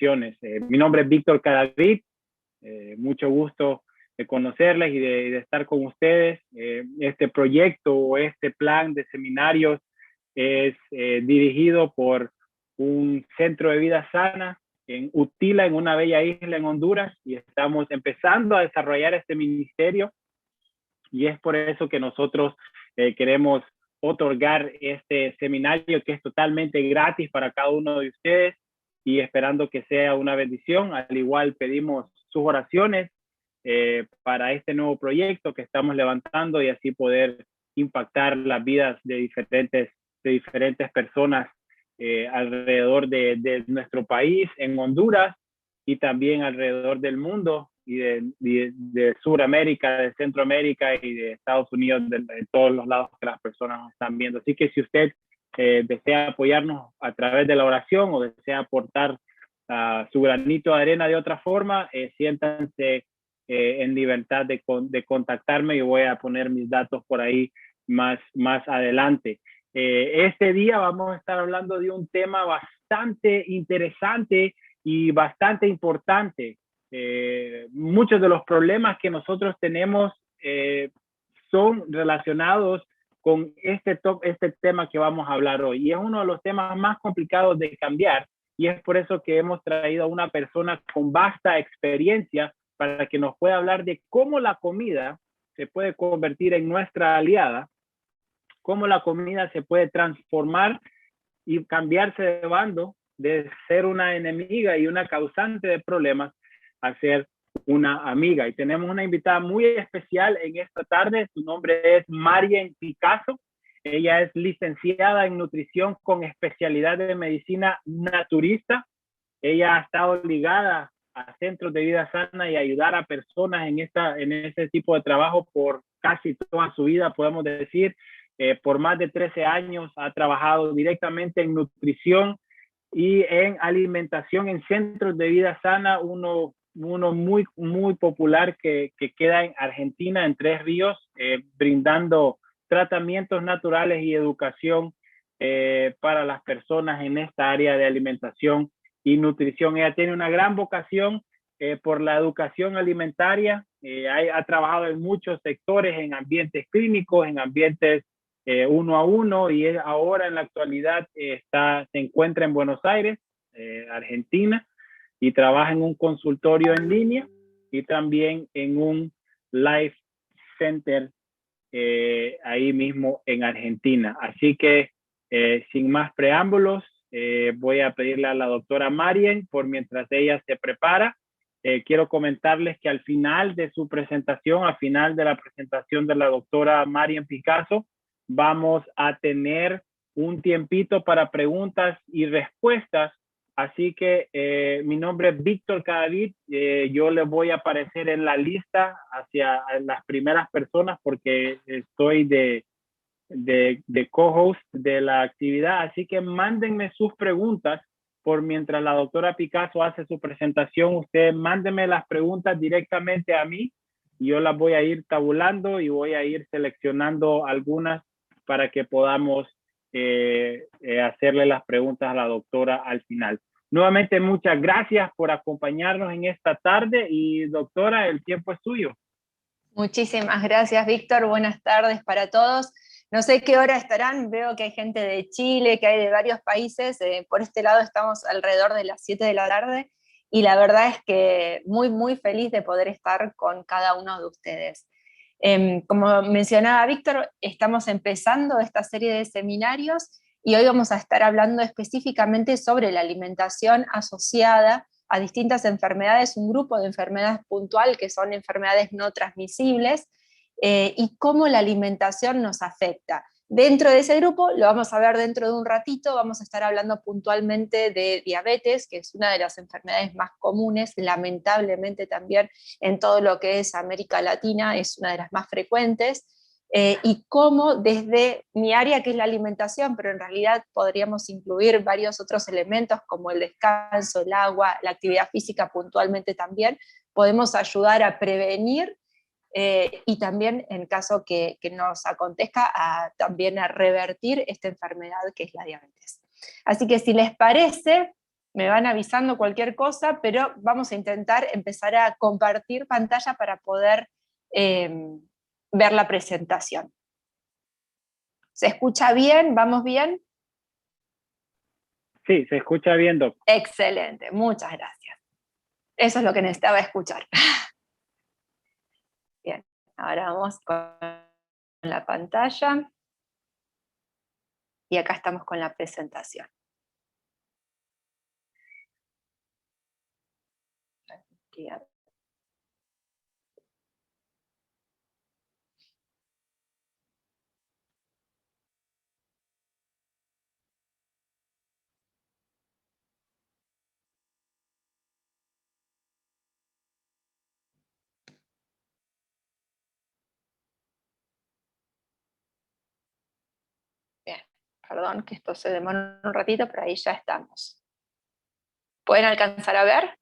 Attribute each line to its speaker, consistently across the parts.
Speaker 1: opciones. Mi nombre es Víctor Cadavid, mucho gusto de conocerles y de estar con ustedes. Este proyecto o este plan de seminarios es dirigido por un centro de vida sana en Utila, en una bella isla en Honduras, y estamos empezando a desarrollar este ministerio, y es por eso que nosotros queremos otorgar este seminario que es totalmente gratis para cada uno de ustedes, y esperando que sea una bendición. Al igual pedimos sus oraciones para este nuevo proyecto que estamos levantando, y así poder impactar las vidas de diferentes personas alrededor de nuestro país, en Honduras, y también alrededor del mundo, y de Sudamérica, de Centroamérica y de Estados Unidos, de todos los lados que las personas nos están viendo. Así que si usted desea apoyarnos a través de la oración, o desea aportar su granito de arena de otra forma, siéntanse en libertad de contactarme, y voy a poner mis datos por ahí más adelante. Este día vamos a estar hablando de un tema bastante interesante y bastante importante. Muchos de los problemas que nosotros tenemos son relacionados con este tema que vamos a hablar hoy, y es uno de los temas más complicados de cambiar, y es por eso que hemos traído a una persona con vasta experiencia para que nos pueda hablar de cómo la comida se puede convertir en nuestra aliada, cómo la comida se puede transformar y cambiarse de bando, de ser una enemiga y una causante de problemas, a ser una amiga. Y tenemos una invitada muy especial en esta tarde. Su nombre es Marien Picasso. Ella es licenciada en nutrición con especialidad de medicina naturista. Ella ha estado ligada a centros de vida sana y ayudar a personas en ese tipo de trabajo por casi toda su vida, podemos decir. Por más de 13 años ha trabajado directamente en nutrición y en alimentación en centros de vida sana, uno muy popular que queda en Argentina, en Tres Ríos, brindando tratamientos naturales y educación para las personas en esta área de alimentación y nutrición. Ella tiene una gran vocación por la educación alimentaria. Ha trabajado en muchos sectores, en ambientes clínicos, en ambientes uno a uno, y ahora en la actualidad se encuentra en Buenos Aires, Argentina, y trabaja en un consultorio en línea y también en un life center ahí mismo en Argentina. Así que sin más preámbulos, voy a pedirle a la doctora Marien, por mientras ella se prepara. Quiero comentarles que al final de su presentación, al final de la presentación de la doctora Marien Picasso, vamos a tener un tiempito para preguntas y respuestas. Así que mi nombre es Víctor Cadavid. Yo les voy a aparecer en la lista hacia las primeras personas, porque estoy de co-host de la actividad. Así que mándenme sus preguntas por mientras la doctora Picasso hace su presentación. Ustedes mándenme las preguntas directamente a mí, y yo las voy a ir tabulando y voy a ir seleccionando algunas para que podamos hacerle las preguntas a la doctora al final. Nuevamente, muchas gracias por acompañarnos en esta tarde, y doctora, el tiempo es suyo.
Speaker 2: Muchísimas gracias, Víctor. Buenas tardes para todos. No sé qué hora estarán, veo que hay gente de Chile, que hay de varios países. Por este lado estamos alrededor de las 7 de la tarde, y la verdad es que muy feliz de poder estar con cada uno de ustedes. Como mencionaba Víctor, estamos empezando esta serie de seminarios, y hoy vamos a estar hablando específicamente sobre la alimentación asociada a distintas enfermedades, un grupo de enfermedades puntual que son enfermedades no transmisibles, y cómo la alimentación nos afecta. Dentro de ese grupo, lo vamos a ver dentro de un ratito, vamos a estar hablando puntualmente de diabetes, que es una de las enfermedades más comunes, lamentablemente también en todo lo que es América Latina, es una de las más frecuentes, y cómo desde mi área, que es la alimentación, pero en realidad podríamos incluir varios otros elementos como el descanso, el agua, la actividad física puntualmente también, podemos ayudar a prevenir y también, en caso que nos acontezca, también a revertir esta enfermedad que es la diabetes. Así que si les parece, Me van avisando cualquier cosa, pero vamos a intentar empezar a compartir pantalla para poder ver la presentación. ¿Se escucha bien? ¿Vamos bien?
Speaker 1: Sí, se escucha bien, Doc.
Speaker 2: Excelente, muchas gracias. Eso es lo que necesitaba escuchar. Bien, ahora vamos con la pantalla. Y acá estamos con la presentación. Bien, perdón que esto se demora un ratito, pero ahí ya estamos. ¿Pueden alcanzar a ver?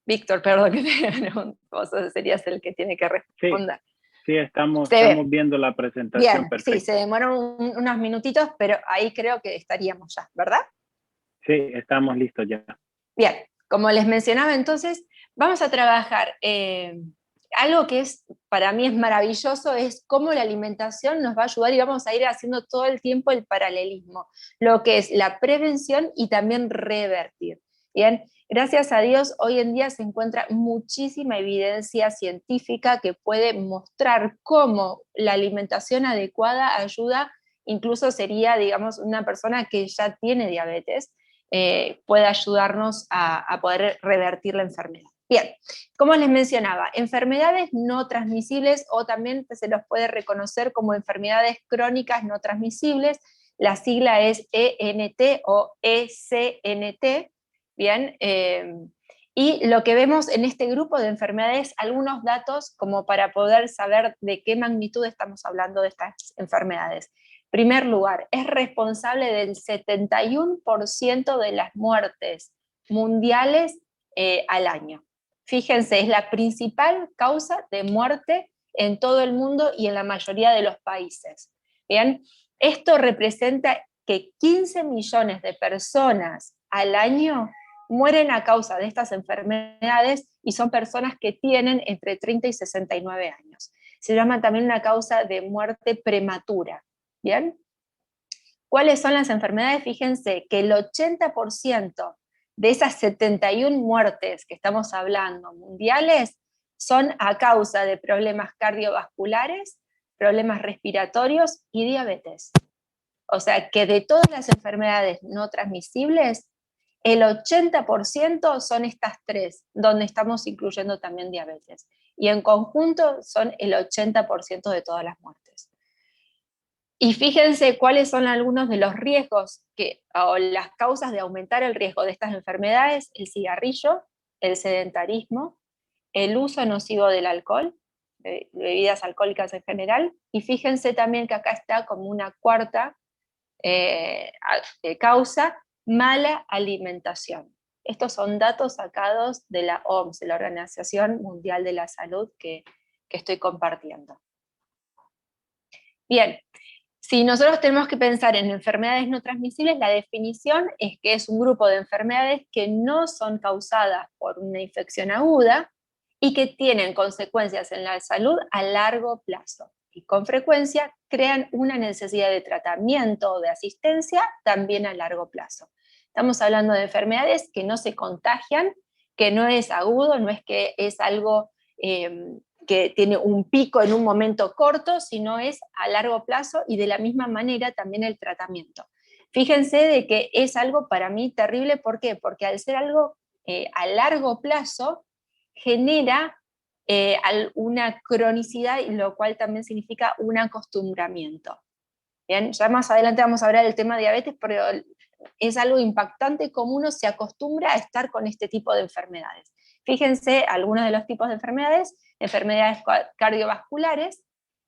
Speaker 2: Víctor, perdón que te pregunto, vos serías el que tiene que responder.
Speaker 1: Sí, estamos viendo la presentación.
Speaker 2: Bien,
Speaker 1: perfecto.
Speaker 2: Sí, se demoran unos minutitos, pero ahí creo que estaríamos ya, ¿verdad?
Speaker 1: Sí, estamos listos ya.
Speaker 2: Bien, como les mencionaba entonces, vamos a trabajar algo que para mí es maravilloso, es cómo la alimentación nos va a ayudar y vamos a ir haciendo todo el tiempo el paralelismo, lo que es la prevención y también revertir. Bien, gracias a Dios hoy en día se encuentra muchísima evidencia científica que puede mostrar cómo la alimentación adecuada ayuda, incluso sería, digamos, una persona que ya tiene diabetes, puede ayudarnos a poder revertir la enfermedad. Bien, como les mencionaba, enfermedades no transmisibles o también se los puede reconocer como enfermedades crónicas no transmisibles, la sigla es ENT o ECNT, bien, y lo que vemos en este grupo de enfermedades, algunos datos como para poder saber de qué magnitud estamos hablando de estas enfermedades. Primer lugar, es responsable del 71% de las muertes mundiales al año. Fíjense, es la principal causa de muerte en todo el mundo y en la mayoría de los países. Bien, esto representa que 15 millones de personas al año mueren a causa de estas enfermedades y son personas que tienen entre 30 y 69 años. Se llama también una causa de muerte prematura. ¿Bien? ¿Cuáles son las enfermedades? Fíjense que el 80% de esas 71 muertes que estamos hablando mundiales son a causa de problemas cardiovasculares, problemas respiratorios y diabetes. O sea que de todas las enfermedades no transmisibles, el 80% son estas tres, donde estamos incluyendo también diabetes. Y en conjunto son el 80% de todas las muertes. Y fíjense cuáles son algunos de los riesgos o las causas de aumentar el riesgo de estas enfermedades: el cigarrillo, el sedentarismo, el uso nocivo del alcohol, de bebidas alcohólicas en general, y fíjense también que acá está como una cuarta causa, mala alimentación. Estos son datos sacados de la OMS, de la Organización Mundial de la Salud, que estoy compartiendo. Bien, si nosotros tenemos que pensar en enfermedades no transmisibles, la definición es que es un grupo de enfermedades que no son causadas por una infección aguda y que tienen consecuencias en la salud a largo plazo y con frecuencia crean una necesidad de tratamiento o de asistencia también a largo plazo. Estamos hablando de enfermedades que no se contagian, que no es agudo, no es que es algo que tiene un pico en un momento corto, sino es a largo plazo, y de la misma manera también el tratamiento. Fíjense de que es algo para mí terrible. ¿Por qué? Porque al ser algo a largo plazo, genera una cronicidad, lo cual también significa un acostumbramiento. Bien, ya más adelante vamos a hablar del tema de diabetes, pero es algo impactante cómo uno se acostumbra a estar con este tipo de enfermedades. Fíjense algunos de los tipos de enfermedades: enfermedades cardiovasculares,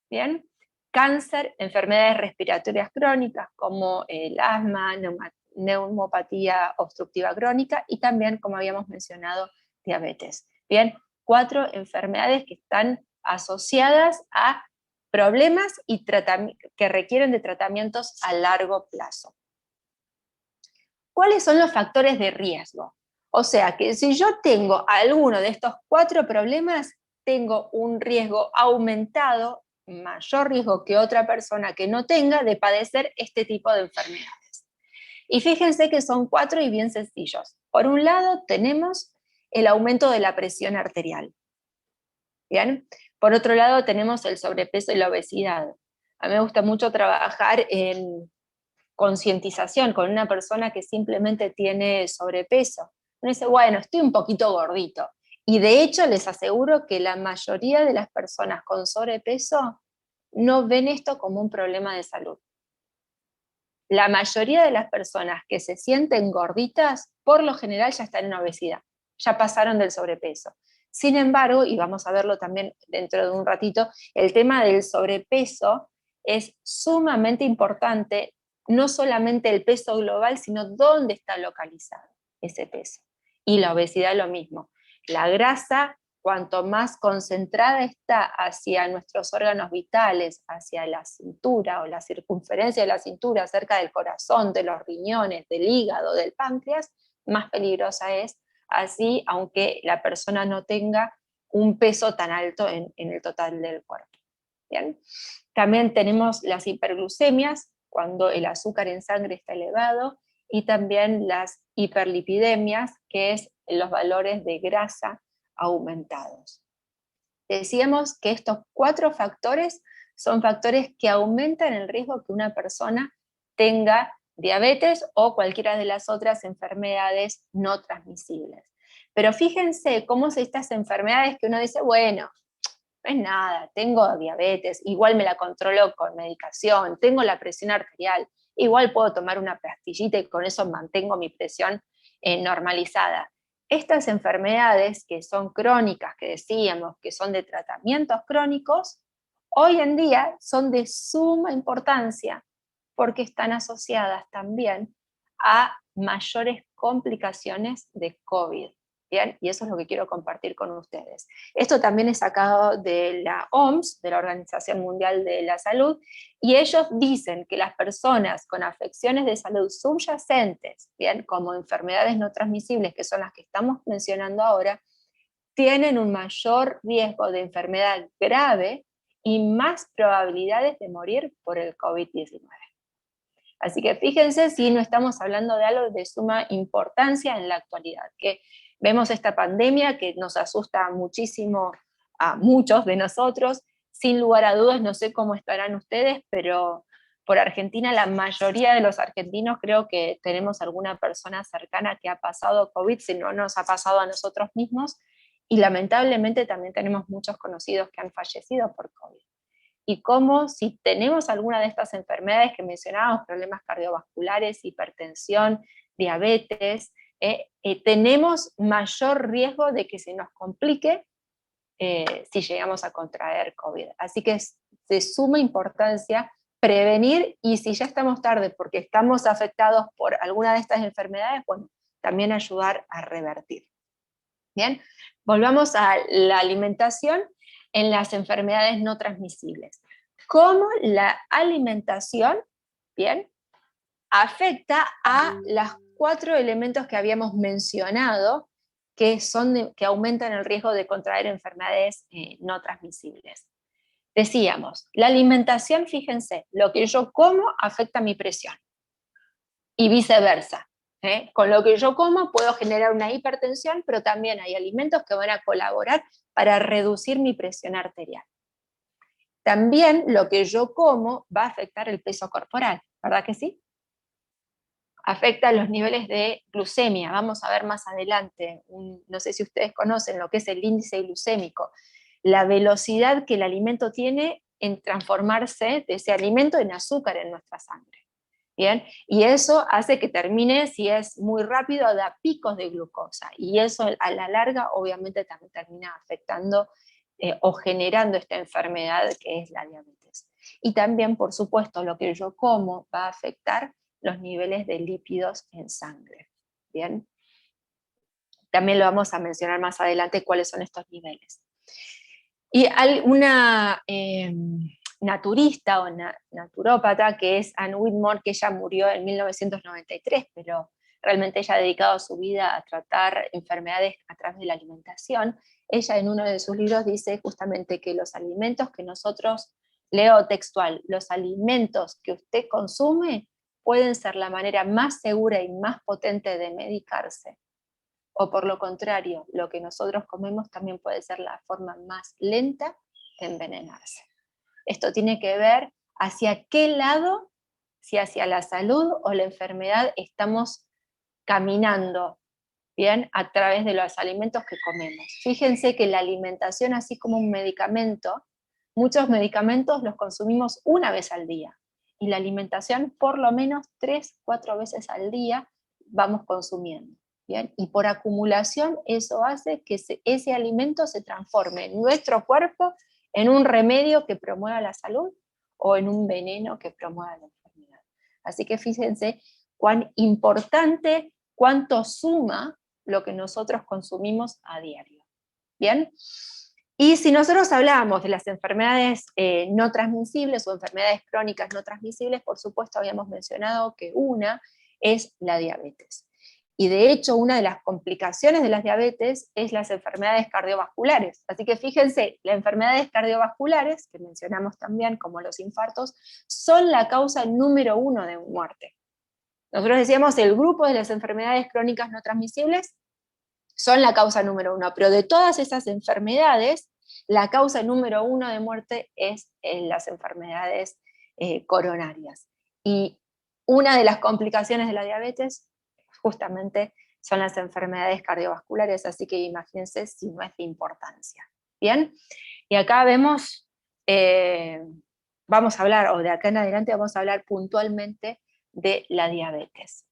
Speaker 2: ¿bien? Cáncer, enfermedades respiratorias crónicas como el asma, neumopatía obstructiva crónica y también, como habíamos mencionado, diabetes. Bien, 4 enfermedades que están asociadas a problemas que requieren de tratamientos a largo plazo. ¿Cuáles son los factores de riesgo? O sea que si yo tengo alguno de estos 4 problemas, tengo un riesgo aumentado, mayor riesgo que otra persona que no tenga de padecer este tipo de enfermedades. Y fíjense que son 4 y bien sencillos. Por un lado tenemos el aumento de la presión arterial. ¿Bien? Por otro lado tenemos el sobrepeso y la obesidad. A mí me gusta mucho trabajar en concientización con una persona que simplemente tiene sobrepeso. Uno dice, bueno, estoy un poquito gordito. Y de hecho les aseguro que la mayoría de las personas con sobrepeso no ven esto como un problema de salud. La mayoría de las personas que se sienten gorditas, por lo general ya están en obesidad, ya pasaron del sobrepeso. Sin embargo, y vamos a verlo también dentro de un ratito, el tema del sobrepeso es sumamente importante, no solamente el peso global, sino dónde está localizado ese peso. Y la obesidad lo mismo. La grasa, cuanto más concentrada está hacia nuestros órganos vitales, hacia la cintura o la circunferencia de la cintura, cerca del corazón, de los riñones, del hígado, del páncreas, más peligrosa es, así aunque la persona no tenga un peso tan alto en el total del cuerpo. ¿Bien? También tenemos las hiperglucemias, cuando el azúcar en sangre está elevado, y también las hiperlipidemias, que es los valores de grasa aumentados. Decíamos que estos 4 factores son factores que aumentan el riesgo que una persona tenga diabetes o cualquiera de las otras enfermedades no transmisibles. Pero fíjense cómo son estas enfermedades que uno dice, bueno, no es nada, tengo diabetes, igual me la controlo con medicación, tengo la presión arterial, igual puedo tomar una pastillita y con eso mantengo mi presión normalizada. Estas enfermedades que son crónicas, que decíamos que son de tratamientos crónicos, hoy en día son de suma importancia porque están asociadas también a mayores complicaciones de COVID. ¿Bien? Y eso es lo que quiero compartir con ustedes. Esto también es sacado de la OMS, de la Organización Mundial de la Salud, y ellos dicen que las personas con afecciones de salud subyacentes, ¿bien? Como enfermedades no transmisibles, que son las que estamos mencionando ahora, tienen un mayor riesgo de enfermedad grave y más probabilidades de morir por el COVID-19. Así que fíjense si no estamos hablando de algo de suma importancia en la actualidad, que vemos esta pandemia que nos asusta muchísimo a muchos de nosotros. Sin lugar a dudas, no sé cómo estarán ustedes, pero por Argentina la mayoría de los argentinos creo que tenemos alguna persona cercana que ha pasado COVID, si no nos ha pasado a nosotros mismos, y lamentablemente también tenemos muchos conocidos que han fallecido por COVID. Y cómo si tenemos alguna de estas enfermedades que mencionábamos, problemas cardiovasculares, hipertensión, diabetes, tenemos mayor riesgo de que se nos complique si llegamos a contraer COVID. Así que es de suma importancia prevenir, y si ya estamos tarde porque estamos afectados por alguna de estas enfermedades, bueno, también ayudar a revertir. Bien, volvamos a la alimentación en las enfermedades no transmisibles. ¿Cómo la alimentación, bien, afecta a los 4 elementos que habíamos mencionado que aumentan el riesgo de contraer enfermedades no transmisibles? Decíamos, la alimentación, fíjense, lo que yo como afecta mi presión y viceversa. Con lo que yo como puedo generar una hipertensión, pero también hay alimentos que van a colaborar para reducir mi presión arterial. También lo que yo como va a afectar el peso corporal, ¿verdad que sí? Afecta los niveles de glucemia. Vamos a ver más adelante, no sé si ustedes conocen lo que es el índice glucémico, la velocidad que el alimento tiene en transformarse de ese alimento en azúcar en nuestra sangre. Bien, y eso hace que termine, si es muy rápido, da picos de glucosa, y eso a la larga obviamente también termina afectando o generando esta enfermedad que es la diabetes. Y también, por supuesto, lo que yo como va a afectar los niveles de lípidos en sangre. Bien, también lo vamos a mencionar más adelante cuáles son estos niveles. Y una naturista o naturópata, que es Anne Whitmore, que ella murió en 1993, pero realmente ella ha dedicado su vida a tratar enfermedades a través de la alimentación. Ella en uno de sus libros dice justamente que los alimentos que nosotros, leo textual, los alimentos que usted consume pueden ser la manera más segura y más potente de medicarse. O por lo contrario, lo que nosotros comemos también puede ser la forma más lenta de envenenarse. Esto tiene que ver hacia qué lado, si hacia la salud o la enfermedad estamos caminando, ¿bien? A través de los alimentos que comemos. Fíjense que la alimentación, así como un medicamento, muchos medicamentos los consumimos una vez al día, y la alimentación por lo menos 3, 4 veces al día vamos consumiendo. ¿Bien? Y por acumulación eso hace que ese alimento se transforme en nuestro cuerpo en un remedio que promueva la salud o en un veneno que promueva la enfermedad. Así que fíjense cuán importante, cuánto suma lo que nosotros consumimos a diario. ¿Bien? Y si nosotros hablábamos de las enfermedades no transmisibles o enfermedades crónicas no transmisibles, por supuesto habíamos mencionado que una es la diabetes. Y de hecho, una de las complicaciones de la diabetes es las enfermedades cardiovasculares. Así que fíjense, las enfermedades cardiovasculares, que mencionamos también como los infartos, son la causa número 1 de muerte. Nosotros decíamos el grupo de las enfermedades crónicas no transmisibles son la causa número 1, pero de todas esas enfermedades, la causa número 1 de muerte es las enfermedades coronarias. Y una de las complicaciones de la diabetes justamente son las enfermedades cardiovasculares, así que imagínense si no es de importancia. Bien, y acá vemos, vamos a hablar, o de acá en adelante vamos a hablar puntualmente de la diabetes.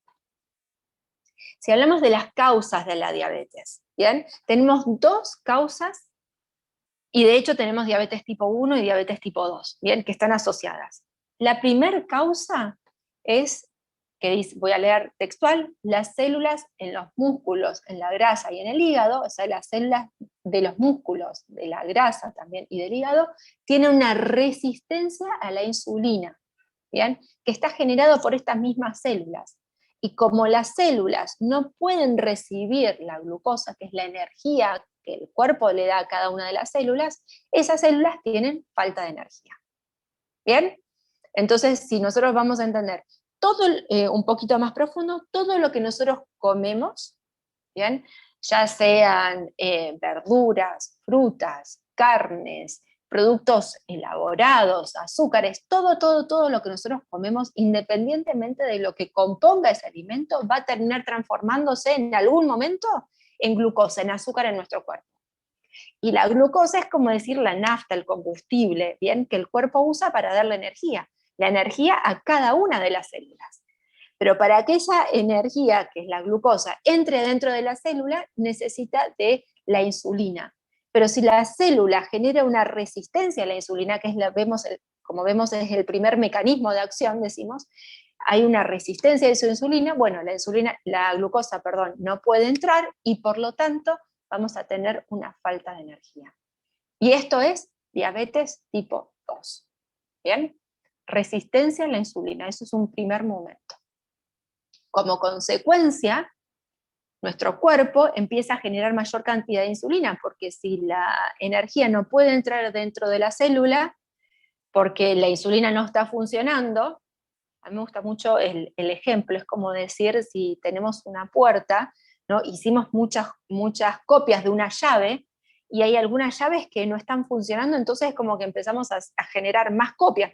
Speaker 2: Si hablamos de las causas de la diabetes, ¿bien? Tenemos 2 causas, y de hecho tenemos diabetes tipo 1 y diabetes tipo 2, ¿bien? Que están asociadas. La primera causa es, que dice, voy a leer textual, las células en los músculos, en la grasa y en el hígado, o sea, las células de los músculos, de la grasa también y del hígado, tienen una resistencia a la insulina, ¿bien? Que está generado por estas mismas células. Y como las células no pueden recibir la glucosa, que es la energía que el cuerpo le da a cada una de las células, esas células tienen falta de energía. ¿Bien? Entonces, si nosotros vamos a entender todo un poquito más profundo, todo lo que nosotros comemos, ¿bien? Ya sean verduras, frutas, carnes, productos elaborados, azúcares, todo lo que nosotros comemos, independientemente de lo que componga ese alimento, va a terminar transformándose en algún momento en glucosa, en azúcar en nuestro cuerpo. Y la glucosa es como decir la nafta, el combustible, ¿bien? Que el cuerpo usa para darle energía, la energía a cada una de las células. Pero para que esa energía, que es la glucosa, entre dentro de la célula, necesita de la insulina. Pero si la célula genera una resistencia a la insulina, que es como vemos es el primer mecanismo de acción, decimos, hay una resistencia de su insulina, bueno, la glucosa, no puede entrar y por lo tanto vamos a tener una falta de energía. Y esto es diabetes tipo 2. ¿Bien? Resistencia a la insulina, eso es un primer momento. Como consecuencia, nuestro cuerpo empieza a generar mayor cantidad de insulina, porque si la energía no puede entrar dentro de la célula, porque la insulina no está funcionando, a mí me gusta mucho el ejemplo, es como decir, si tenemos una puerta, ¿no? Hicimos muchas copias de una llave, y hay algunas llaves que no están funcionando, entonces como que empezamos a generar más copias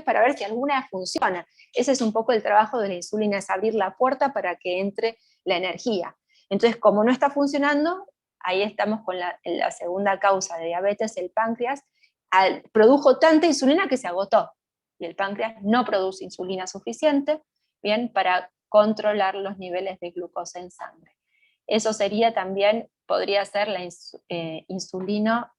Speaker 2: para ver si alguna funciona. Ese es un poco el trabajo de la insulina, es abrir la puerta para que entre la energía. Entonces, como no está funcionando, ahí estamos con la segunda causa de diabetes, el páncreas, produjo tanta insulina que se agotó, y el páncreas no produce insulina suficiente, ¿bien? Para controlar los niveles de glucosa en sangre. Eso sería también, podría ser la insulino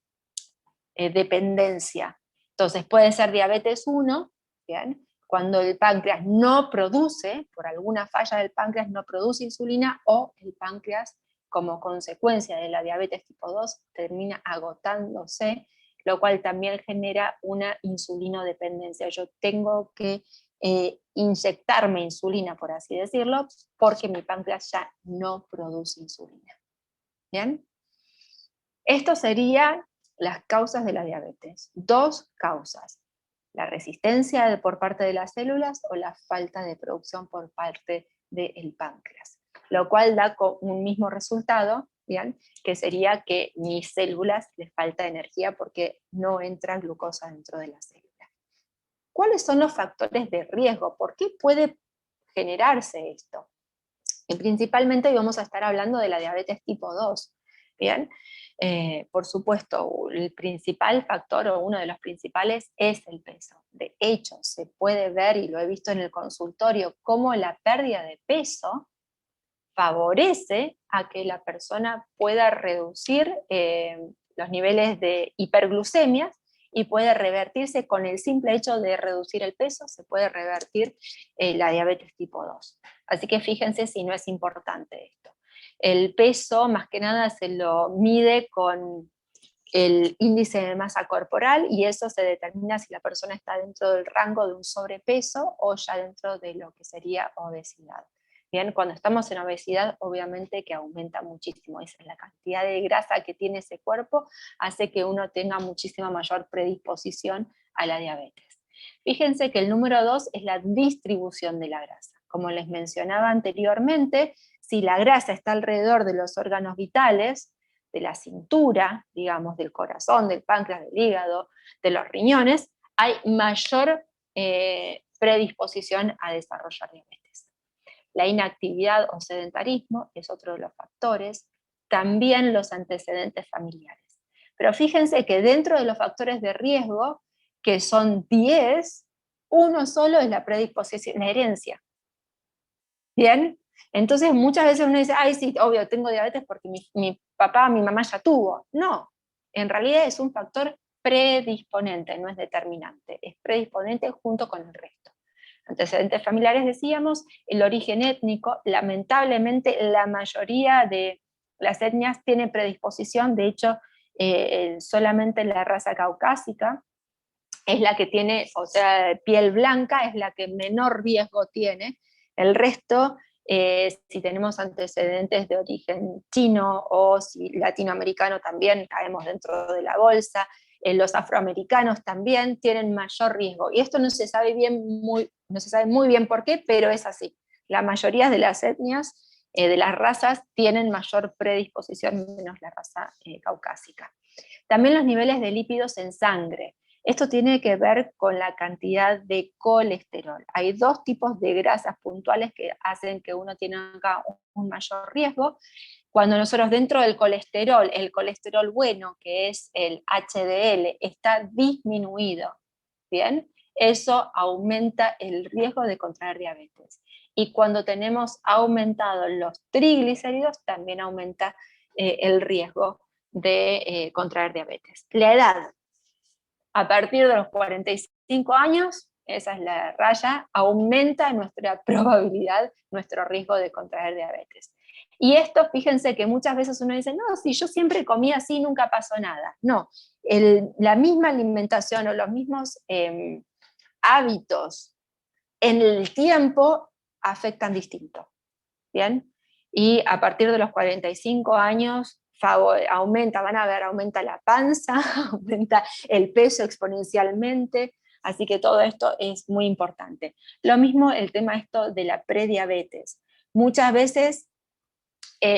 Speaker 2: dependencia. Entonces puede ser diabetes 1, ¿bien? Cuando el páncreas no produce, por alguna falla del páncreas no produce insulina, o el páncreas como consecuencia de la diabetes tipo 2 termina agotándose, lo cual también genera una insulinodependencia. Yo tengo que inyectarme insulina, por así decirlo, porque mi páncreas ya no produce insulina. ¿Bien? Esto serían las causas de la diabetes. 2 causas: la resistencia por parte de las células o la falta de producción por parte del páncreas, lo cual da un mismo resultado, ¿bien? Que sería que mis células les falta energía porque no entra glucosa dentro de la célula. ¿Cuáles son los factores de riesgo? ¿Por qué puede generarse esto? Y principalmente hoy vamos a estar hablando de la diabetes tipo 2, ¿bien? Por supuesto, el principal factor o uno de los principales es el peso. De hecho, se puede ver, y lo he visto en el consultorio, cómo la pérdida de peso favorece a que la persona pueda reducir los niveles de hiperglucemias y puede revertirse con el simple hecho de reducir el peso, se puede revertir la diabetes tipo 2. Así que fíjense si no es importante esto. El peso, más que nada, se lo mide con el índice de masa corporal y eso se determina si la persona está dentro del rango de un sobrepeso o ya dentro de lo que sería obesidad. Bien, cuando estamos en obesidad, obviamente que aumenta muchísimo. Esa es la cantidad de grasa que tiene ese cuerpo, hace que uno tenga muchísima mayor predisposición a la diabetes. Fíjense que el número 2 es la distribución de la grasa. Como les mencionaba anteriormente, si la grasa está alrededor de los órganos vitales, de la cintura, digamos, del corazón, del páncreas, del hígado, de los riñones, hay mayor predisposición a desarrollar diabetes. La inactividad o sedentarismo es otro de los factores, también los antecedentes familiares. Pero fíjense que dentro de los factores de riesgo, que son 10, uno solo es la predisposición, la herencia. ¿Bien? Entonces muchas veces uno dice, ay sí, obvio, tengo diabetes porque mi papá, mi mamá ya tuvo. No, en realidad es un factor predisponente, no es determinante, es predisponente junto con el resto. Antecedentes familiares decíamos, el origen étnico, lamentablemente la mayoría de las etnias tiene predisposición, de hecho solamente la raza caucásica es la que tiene, o sea, piel blanca es la que menor riesgo tiene, el resto, si tenemos antecedentes de origen chino o si latinoamericano también caemos dentro de la bolsa, los afroamericanos también tienen mayor riesgo. Y esto no se sabe muy bien por qué, pero es así. La mayoría de las etnias, de las razas, tienen mayor predisposición, menos la raza caucásica. También los niveles de lípidos en sangre. Esto tiene que ver con la cantidad de colesterol. Hay 2 tipos de grasas puntuales que hacen que uno tenga un mayor riesgo. Cuando nosotros dentro del colesterol, el colesterol bueno, que es el HDL, está disminuido, ¿bien? Eso aumenta el riesgo de contraer diabetes. Y cuando tenemos aumentados los triglicéridos, también aumenta el riesgo de contraer diabetes. La edad. A partir de los 45 años, esa es la raya, aumenta nuestra probabilidad, nuestro riesgo de contraer diabetes. Y esto, fíjense que muchas veces uno dice, no, si yo siempre comía así, nunca pasó nada. No, la misma alimentación o los mismos hábitos en el tiempo afectan distinto. ¿Bien? Y a partir de los 45 años aumenta la panza, aumenta el peso exponencialmente, así que todo esto es muy importante. Lo mismo el tema esto de la prediabetes. Muchas veces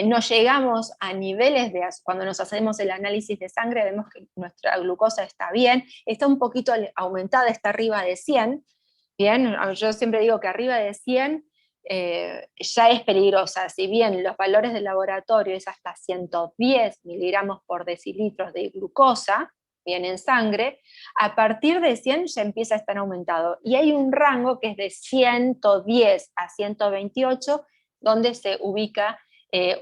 Speaker 2: no llegamos a niveles de, cuando nos hacemos el análisis de sangre, vemos que nuestra glucosa está bien, está un poquito aumentada, está arriba de 100, bien, yo siempre digo que arriba de 100 ya es peligrosa, si bien los valores del laboratorio es hasta 110 miligramos por decilitros de glucosa, bien en sangre, a partir de 100 ya empieza a estar aumentado, y hay un rango que es de 110 a 128, donde se ubica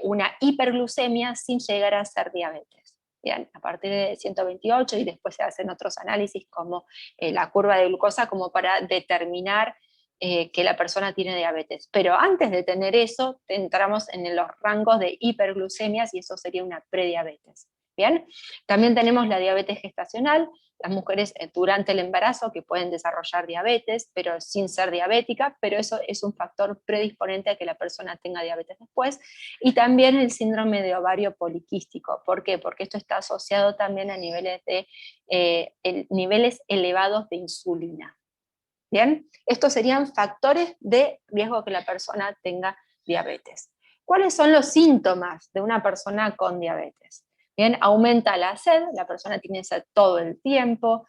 Speaker 2: una hiperglucemia sin llegar a ser diabetes. Bien, a partir de 128 y después se hacen otros análisis como la curva de glucosa como para determinar que la persona tiene diabetes. Pero antes de tener eso, entramos en los rangos de hiperglucemias y eso sería una prediabetes. Bien, también tenemos la diabetes gestacional, las mujeres durante el embarazo que pueden desarrollar diabetes, pero sin ser diabética, pero eso es un factor predisponente a que la persona tenga diabetes después, y también el síndrome de ovario poliquístico. ¿Por qué? Porque esto está asociado también a niveles elevados de insulina. Bien, estos serían factores de riesgo que la persona tenga diabetes. ¿Cuáles son los síntomas de una persona con diabetes? Bien, aumenta la sed, la persona tiene sed todo el tiempo,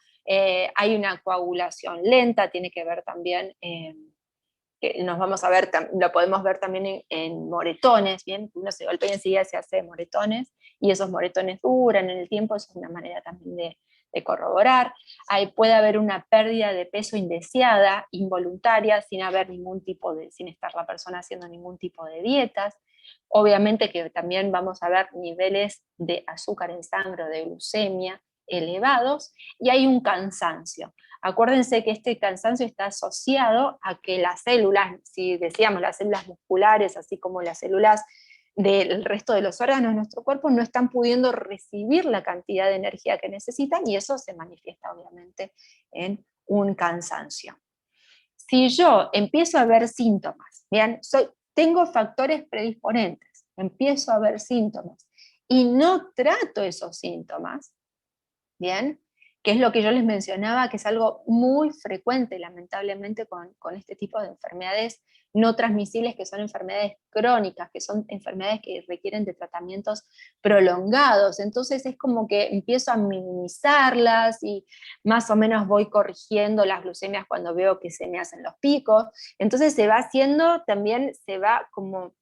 Speaker 2: hay una coagulación lenta, tiene que ver también, que nos vamos a ver, lo podemos ver también en moretones, bien, uno se golpea y enseguida se hace moretones, y esos moretones duran en el tiempo, eso es una manera también de corroborar. Ahí puede haber una pérdida de peso indeseada, involuntaria, sin estar la persona haciendo ningún tipo de dietas. Obviamente que también vamos a ver niveles de azúcar en sangre o de glucemia elevados, y hay un cansancio. Acuérdense que este cansancio está asociado a que las células, si decíamos las células musculares, así como las células del resto de los órganos de nuestro cuerpo, no están pudiendo recibir la cantidad de energía que necesitan, y eso se manifiesta obviamente en un cansancio. Si yo empiezo a ver síntomas, bien, tengo factores predisponentes, empiezo a ver síntomas y no trato esos síntomas, bien, que es lo que yo les mencionaba, que es algo muy frecuente, lamentablemente, con este tipo de enfermedades no transmisibles, que son enfermedades crónicas, que son enfermedades que requieren de tratamientos prolongados. Entonces es como que empiezo a minimizarlas y más o menos voy corrigiendo las glucemias cuando veo que se me hacen los picos. Entonces se va haciendo, también se va como,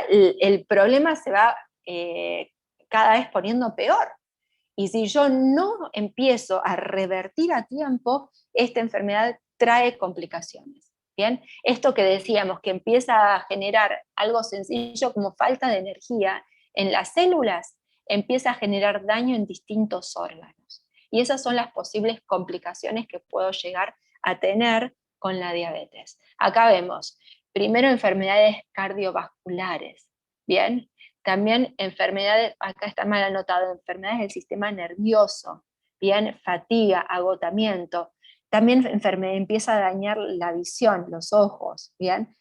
Speaker 2: el problema se va cada vez poniendo peor. Y si yo no empiezo a revertir a tiempo, esta enfermedad trae complicaciones. ¿Bien? Esto que decíamos, que empieza a generar algo sencillo como falta de energía en las células, empieza a generar daño en distintos órganos. Y esas son las posibles complicaciones que puedo llegar a tener con la diabetes. Acá vemos, primero, enfermedades cardiovasculares. ¿Bien? También enfermedades, acá está mal anotado, enfermedades del sistema nervioso, bien, fatiga, agotamiento. También empieza a dañar la visión, los ojos, bien.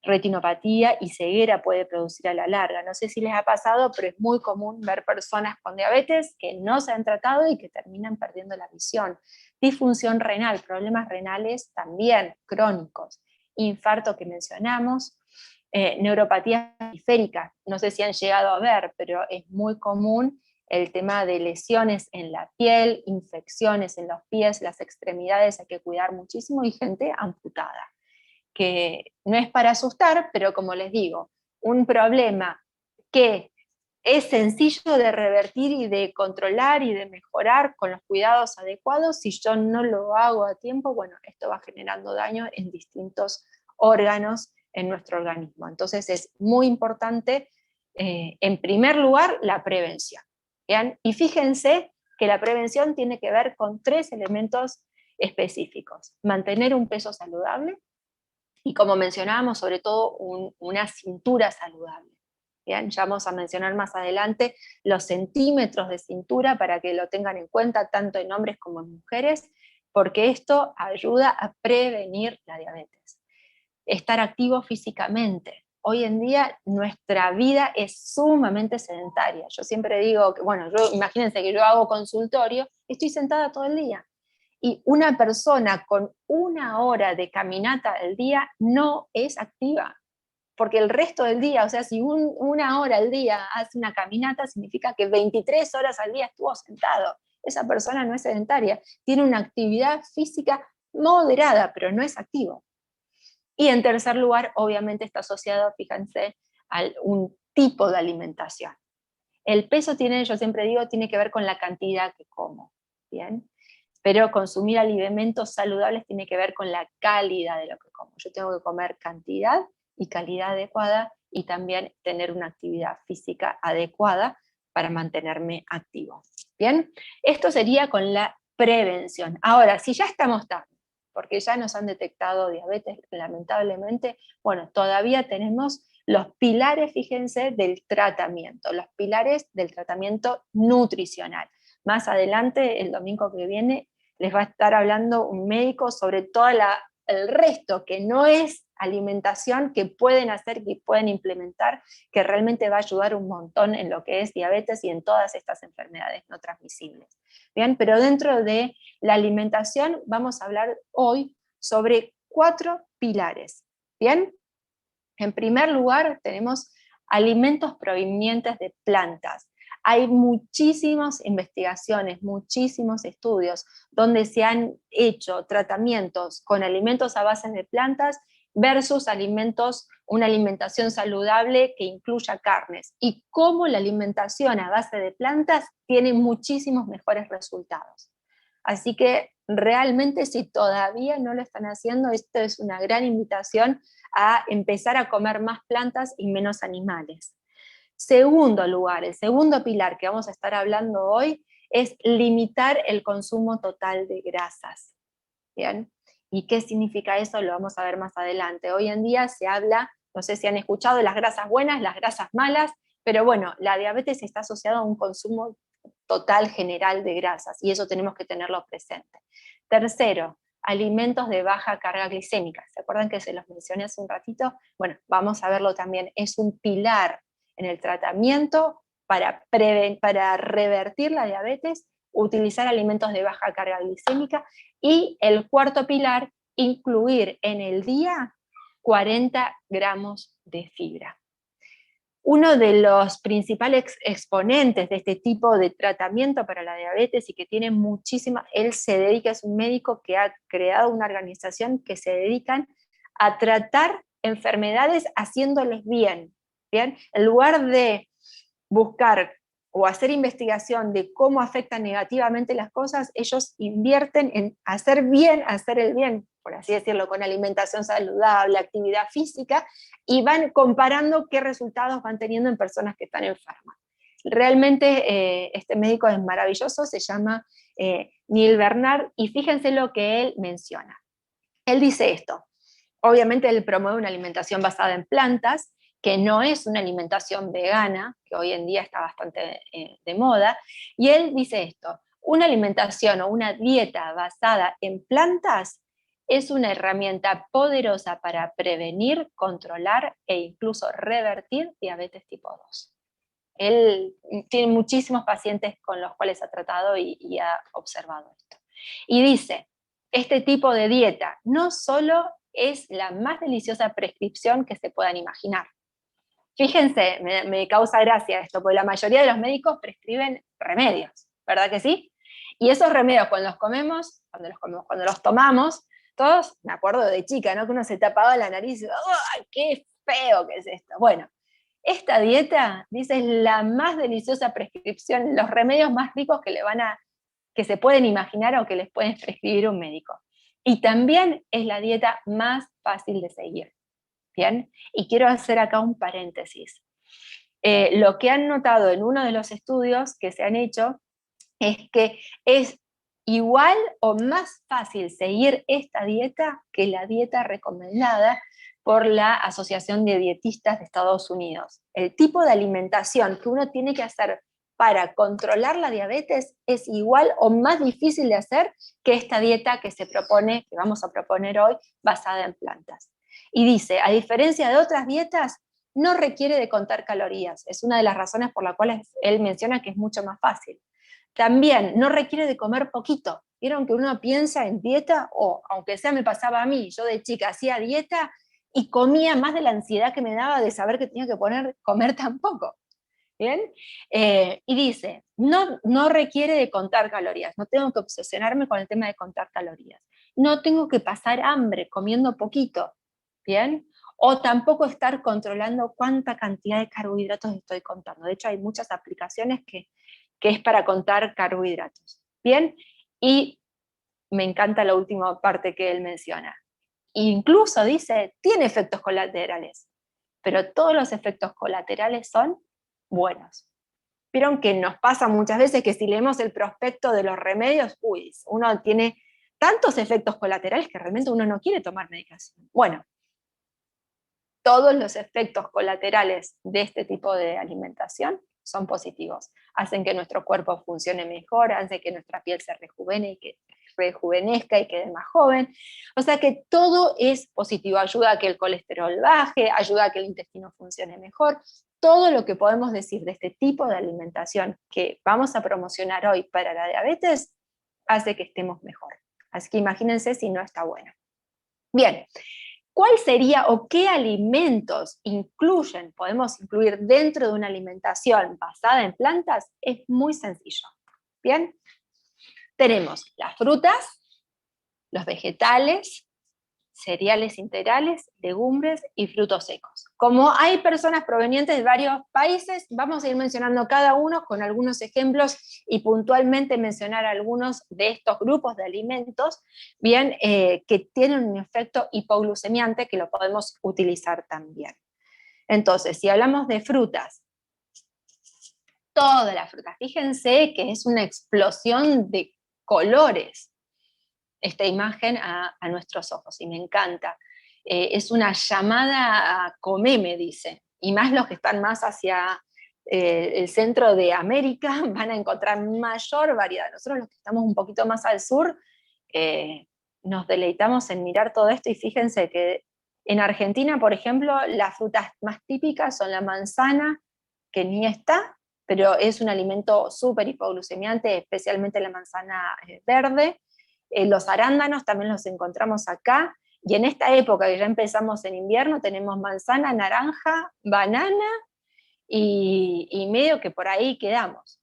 Speaker 2: Retinopatía y ceguera puede producir a la larga. No sé si les ha pasado, pero es muy común ver personas con diabetes que no se han tratado y que terminan perdiendo la visión. Disfunción renal, problemas renales también crónicos. Infarto que mencionamos. Neuropatía periférica, no sé si han llegado a ver, pero es muy común el tema de lesiones en la piel, infecciones en los pies, las extremidades, hay que cuidar muchísimo, y gente amputada, que no es para asustar, pero como les digo, un problema que es sencillo de revertir y de controlar y de mejorar con los cuidados adecuados. Si yo no lo hago a tiempo, bueno, esto va generando daño en distintos órganos en nuestro organismo. Entonces es muy importante, en primer lugar, la prevención. ¿Bien? Y fíjense que la prevención tiene que ver con 3 elementos específicos: mantener un peso saludable y, como mencionábamos, sobre todo una cintura saludable. ¿Bien? Ya vamos a mencionar más adelante los centímetros de cintura para que lo tengan en cuenta tanto en hombres como en mujeres, porque esto ayuda a prevenir la diabetes. Estar activo físicamente. Hoy en día nuestra vida es sumamente sedentaria. Yo siempre digo que, bueno, imagínense que yo hago consultorio, estoy sentada todo el día. Y una persona con 1 hora de caminata al día no es activa, porque el resto del día, o sea, si 1 hora al día hace una caminata, significa que 23 horas al día estuvo sentado. Esa persona no es sedentaria, tiene una actividad física moderada, pero no es activo. Y en tercer lugar, obviamente está asociado, fíjense, a un tipo de alimentación. El peso yo siempre digo, tiene que ver con la cantidad que como, ¿bien? Pero consumir alimentos saludables tiene que ver con la calidad de lo que como. Yo tengo que comer cantidad y calidad adecuada, y también tener una actividad física adecuada para mantenerme activo. Bien, esto sería con la prevención. Ahora, si ya estamos tarde, porque ya nos han detectado diabetes, lamentablemente, bueno, todavía tenemos los pilares, fíjense, del tratamiento, los pilares del tratamiento nutricional. Más adelante, el domingo que viene, les va a estar hablando un médico sobre todo el resto, que no es alimentación, que pueden hacer, que pueden implementar, que realmente va a ayudar un montón en lo que es diabetes y en todas estas enfermedades no transmisibles. Bien, pero dentro de la alimentación vamos a hablar hoy sobre 4 pilares. Bien, en primer lugar tenemos alimentos provenientes de plantas. Hay muchísimas investigaciones, muchísimos estudios donde se han hecho tratamientos con alimentos a base de plantas versus una alimentación saludable que incluya carnes, y cómo la alimentación a base de plantas tiene muchísimos mejores resultados. Así que realmente, si todavía no lo están haciendo, esto es una gran invitación a empezar a comer más plantas y menos animales. Segundo lugar, el segundo pilar que vamos a estar hablando hoy es limitar el consumo total de grasas. ¿Bien? ¿Y qué significa eso? Lo vamos a ver más adelante. Hoy en día se habla, no sé si han escuchado, de las grasas buenas, las grasas malas, pero bueno, la diabetes está asociada a un consumo total general de grasas, y eso tenemos que tenerlo presente. Tercero, alimentos de baja carga glicémica. ¿Se acuerdan que se los mencioné hace un ratito? Bueno, vamos a verlo también. Es un pilar en el tratamiento para revertir la diabetes, utilizar alimentos de baja carga glicémica. Y el cuarto pilar, incluir en el día 40 gramos de fibra. Uno de los principales exponentes de este tipo de tratamiento para la diabetes, y que tiene muchísima, él se dedica, es un médico que ha creado una organización que se dedican a tratar enfermedades haciéndoles bien, ¿bien? En lugar de buscar o hacer investigación de cómo afectan negativamente las cosas, ellos invierten en hacer bien, hacer el bien, por así decirlo, con alimentación saludable, actividad física, y van comparando qué resultados van teniendo en personas que están enfermas. Realmente este médico es maravilloso, se llama Neil Bernard, y fíjense lo que él menciona. Él dice esto: obviamente él promueve una alimentación basada en plantas, que no es una alimentación vegana, que hoy en día está bastante de moda, y él dice esto: una alimentación o una dieta basada en plantas es una herramienta poderosa para prevenir, controlar e incluso revertir diabetes tipo 2. Él tiene muchísimos pacientes con los cuales ha tratado y ha observado esto. Y dice: este tipo de dieta no solo es la más deliciosa prescripción que se puedan imaginar. Fíjense, me causa gracia esto, porque la mayoría de los médicos prescriben remedios, ¿verdad que sí? Y esos remedios, cuando los tomamos, todos, me acuerdo de chica, ¿no? Que uno se tapaba la nariz y ¡ay, qué feo que es esto! Bueno, esta dieta, dice, es la más deliciosa prescripción, los remedios más ricos que se pueden imaginar o que les pueden prescribir un médico. Y también es la dieta más fácil de seguir. ¿Bien? Y quiero hacer acá un paréntesis. Lo que han notado en uno de los estudios que se han hecho es que es igual o más fácil seguir esta dieta que la dieta recomendada por la Asociación de Dietistas de Estados Unidos. El tipo de alimentación que uno tiene que hacer para controlar la diabetes es igual o más difícil de hacer que esta dieta que vamos a proponer hoy, basada en plantas. Y dice: a diferencia de otras dietas, no requiere de contar calorías. Es una de las razones por las cuales él menciona que es mucho más fácil. También no requiere de comer poquito. ¿Vieron que uno piensa en dieta? O, aunque sea me pasaba a mí, yo de chica hacía dieta y comía más de la ansiedad que me daba de saber que tenía que comer tan poco. ¿Bien? Y dice: no requiere de contar calorías, no tengo que obsesionarme con el tema de contar calorías. No tengo que pasar hambre comiendo poquito, ¿bien? O tampoco estar controlando cuánta cantidad de carbohidratos estoy contando. De hecho, hay muchas aplicaciones que es para contar carbohidratos, ¿bien? Y me encanta la última parte que él menciona. Incluso dice, tiene efectos colaterales, pero todos los efectos colaterales son buenos. Vieron que nos pasa muchas veces que si leemos el prospecto de los remedios, uno tiene tantos efectos colaterales que realmente uno no quiere tomar medicación. Bueno, todos los efectos colaterales de este tipo de alimentación son positivos. Hacen que nuestro cuerpo funcione mejor, hacen que nuestra piel se rejuvenezca y quede más joven. O sea que todo es positivo, ayuda a que el colesterol baje, ayuda a que el intestino funcione mejor. Todo lo que podemos decir de este tipo de alimentación que vamos a promocionar hoy para la diabetes hace que estemos mejor. Así que imagínense si no está bueno. Bien, ¿cuál sería o qué alimentos podemos incluir dentro de una alimentación basada en plantas? Es muy sencillo. Bien, tenemos las frutas, los vegetales, cereales integrales, legumbres y frutos secos. Como hay personas provenientes de varios países, vamos a ir mencionando cada uno con algunos ejemplos y puntualmente mencionar algunos de estos grupos de alimentos, bien, que tienen un efecto hipoglucemiante que lo podemos utilizar también. Entonces, si hablamos de frutas, todas las frutas, fíjense que es una explosión de colores esta imagen a nuestros ojos, y me encanta. Es una llamada a comer, me dice, y más los que están más hacia el centro de América van a encontrar mayor variedad. Nosotros los que estamos un poquito más al sur, nos deleitamos en mirar todo esto, y fíjense que en Argentina, por ejemplo, las frutas más típicas son la manzana, que ni está, pero es un alimento súper hipoglucemiante, especialmente la manzana verde. Los arándanos también los encontramos acá, y en esta época que ya empezamos en invierno tenemos manzana, naranja, banana y medio que por ahí quedamos.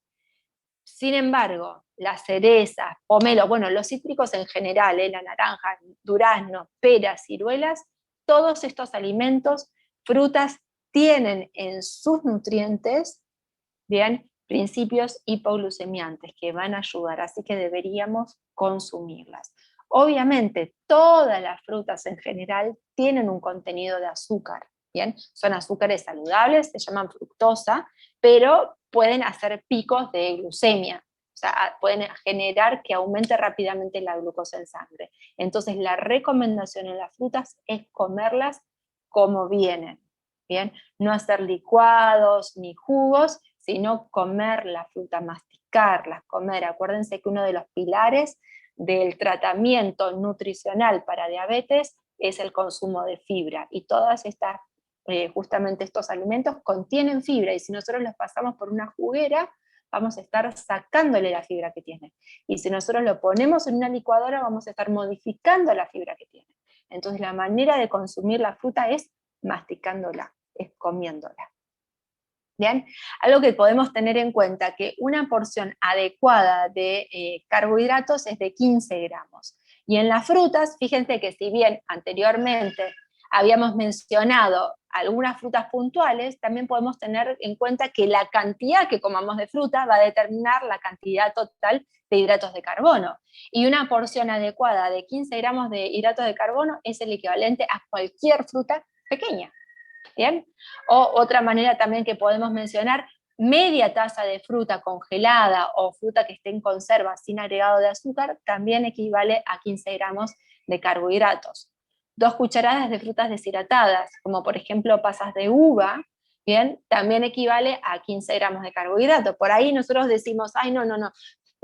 Speaker 2: Sin embargo, las cerezas, pomelos, bueno, los cítricos en general, la naranja, durazno, peras, ciruelas, todos estos alimentos, frutas, tienen en sus nutrientes, bien, principios hipoglucemiantes que van a ayudar, así que deberíamos consumirlas. Obviamente, todas las frutas en general tienen un contenido de azúcar, ¿bien? Son azúcares saludables, se llaman fructosa, pero pueden hacer picos de glucemia, o sea, pueden generar que aumente rápidamente la glucosa en sangre. Entonces, la recomendación en las frutas es comerlas como vienen, ¿bien? No hacer licuados ni jugos, sino comer la fruta, masticarlas, comer. Acuérdense que uno de los pilares del tratamiento nutricional para diabetes es el consumo de fibra, y todas estas, justamente estos alimentos contienen fibra, y si nosotros los pasamos por una juguera, vamos a estar sacándole la fibra que tiene. Y si nosotros lo ponemos en una licuadora, vamos a estar modificando la fibra que tiene. Entonces la manera de consumir la fruta es masticándola, es comiéndola. Bien, algo que podemos tener en cuenta, que una porción adecuada de carbohidratos es de 15 gramos. Y en las frutas, fíjense que si bien anteriormente habíamos mencionado algunas frutas puntuales, también podemos tener en cuenta que la cantidad que comamos de fruta va a determinar la cantidad total de hidratos de carbono. Y una porción adecuada de 15 gramos de hidratos de carbono es el equivalente a cualquier fruta pequeña. ¿Bien? O otra manera también que podemos mencionar, media taza de fruta congelada o fruta que esté en conserva sin agregado de azúcar también equivale a 15 gramos de carbohidratos. 2 cucharadas de frutas deshidratadas, como por ejemplo pasas de uva, ¿bien? También equivale a 15 gramos de carbohidratos. Por ahí nosotros decimos, ay, no,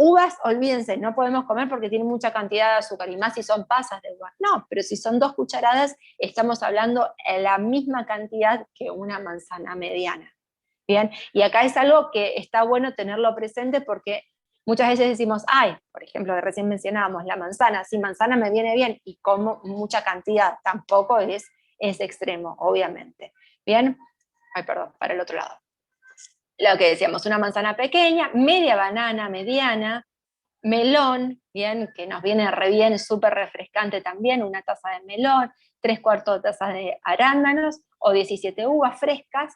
Speaker 2: uvas, olvídense, no podemos comer porque tienen mucha cantidad de azúcar, y más si son pasas de uva. No, pero si son 2 cucharadas, estamos hablando de la misma cantidad que una manzana mediana. Bien, y acá es algo que está bueno tenerlo presente, porque muchas veces decimos, ay, por ejemplo, recién mencionábamos la manzana, sí, manzana me viene bien y como mucha cantidad, tampoco es extremo, obviamente. Bien, ay, perdón, para el otro lado. Lo que decíamos, una manzana pequeña, media banana mediana, melón, bien, que nos viene re bien, súper refrescante también, una taza de melón, 3/4 de taza de arándanos o 17 uvas frescas,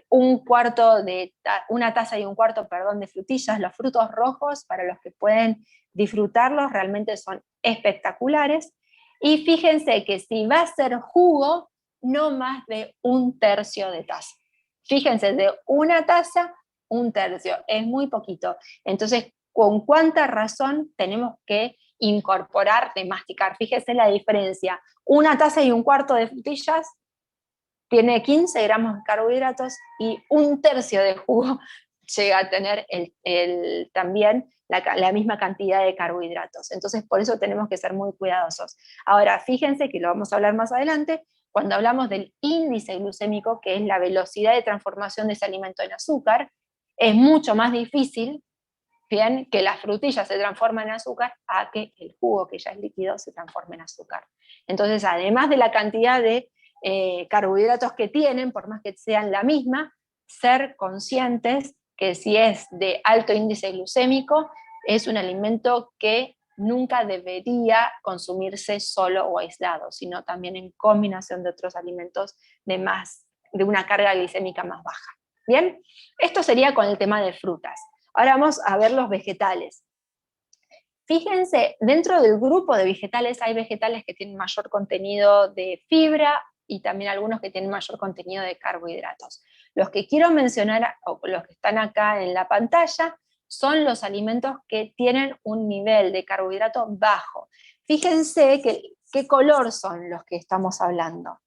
Speaker 2: una taza y un cuarto, perdón, de frutillas. Los frutos rojos, para los que pueden disfrutarlos, realmente son espectaculares. Y fíjense que si va a ser jugo, no más de 1/3 de taza. Fíjense, de una taza, 1/3, es muy poquito. Entonces, ¿con cuánta razón tenemos que incorporar de masticar? Fíjense la diferencia. Una taza y un cuarto de frutillas tiene 15 gramos de carbohidratos y un tercio de jugo llega a tener también la misma cantidad de carbohidratos. Entonces, por eso tenemos que ser muy cuidadosos. Ahora, fíjense que lo vamos a hablar más adelante, cuando hablamos del índice glucémico, que es la velocidad de transformación de ese alimento en azúcar, es mucho más difícil, bien, que la frutilla se transforma en azúcar a que el jugo, que ya es líquido, se transforme en azúcar. Entonces, además de la cantidad de carbohidratos que tienen, por más que sean la misma, ser conscientes que si es de alto índice glucémico, es un alimento que nunca debería consumirse solo o aislado, sino también en combinación de otros alimentos de una carga glicémica más baja. Bien, esto sería con el tema de frutas. Ahora vamos a ver los vegetales. Fíjense, dentro del grupo de vegetales hay vegetales que tienen mayor contenido de fibra y también algunos que tienen mayor contenido de carbohidratos. Los que quiero mencionar, o los que están acá en la pantalla, son los alimentos que tienen un nivel de carbohidrato bajo. Fíjense qué color son los que estamos hablando.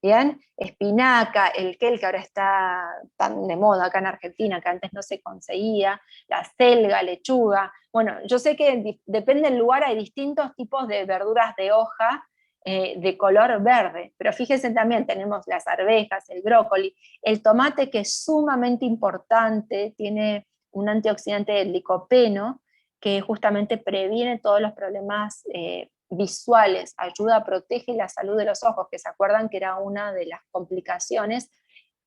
Speaker 2: ¿Bien? Espinaca, el kel, que ahora está tan de moda acá en Argentina, que antes no se conseguía, la selga, lechuga. Bueno, yo sé que depende del lugar, hay distintos tipos de verduras de hoja de color verde, pero fíjense también, tenemos las arvejas, el brócoli, el tomate, que es sumamente importante, tiene un antioxidante, el licopeno, que justamente previene todos los problemas visuales, ayuda, protege la salud de los ojos, que se acuerdan que era una de las complicaciones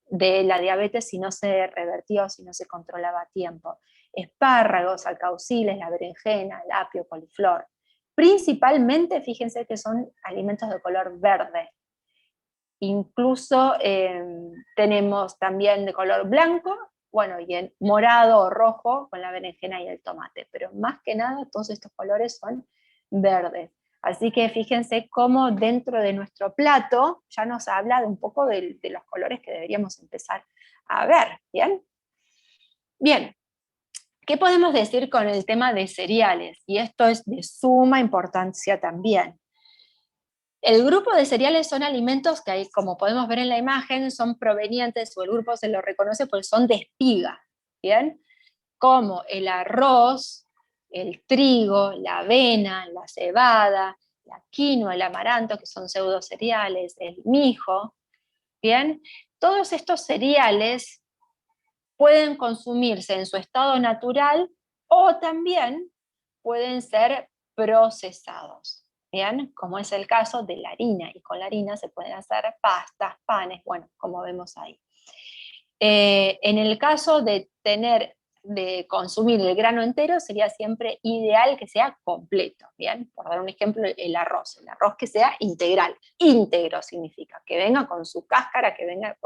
Speaker 2: de la diabetes si no se revertía o si no se controlaba a tiempo. Espárragos, alcauciles, la berenjena, el apio, coliflor. Principalmente, fíjense que son alimentos de color verde. Incluso tenemos también de color blanco, bueno, y en morado o rojo con la berenjena y el tomate, pero más que nada todos estos colores son verdes. Así que fíjense cómo dentro de nuestro plato ya nos habla de un poco de los colores que deberíamos empezar a ver, ¿bien? Bien, ¿qué podemos decir con el tema de cereales? Y esto es de suma importancia también. El grupo de cereales son alimentos que, hay, como podemos ver en la imagen, son provenientes, o el grupo se lo reconoce porque son de espiga, ¿bien? Como el arroz, el trigo, la avena, la cebada, la quinoa, el amaranto, que son pseudocereales, el mijo, ¿bien? Todos estos cereales pueden consumirse en su estado natural o también pueden ser procesados, ¿bien? Como es el caso de la harina, y con la harina se pueden hacer pastas, panes, bueno, como vemos ahí. En el caso de consumir el grano entero, sería siempre ideal que sea completo, ¿bien? Por dar un ejemplo, el arroz que sea integral. Íntegro significa que venga con su cáscara, que venga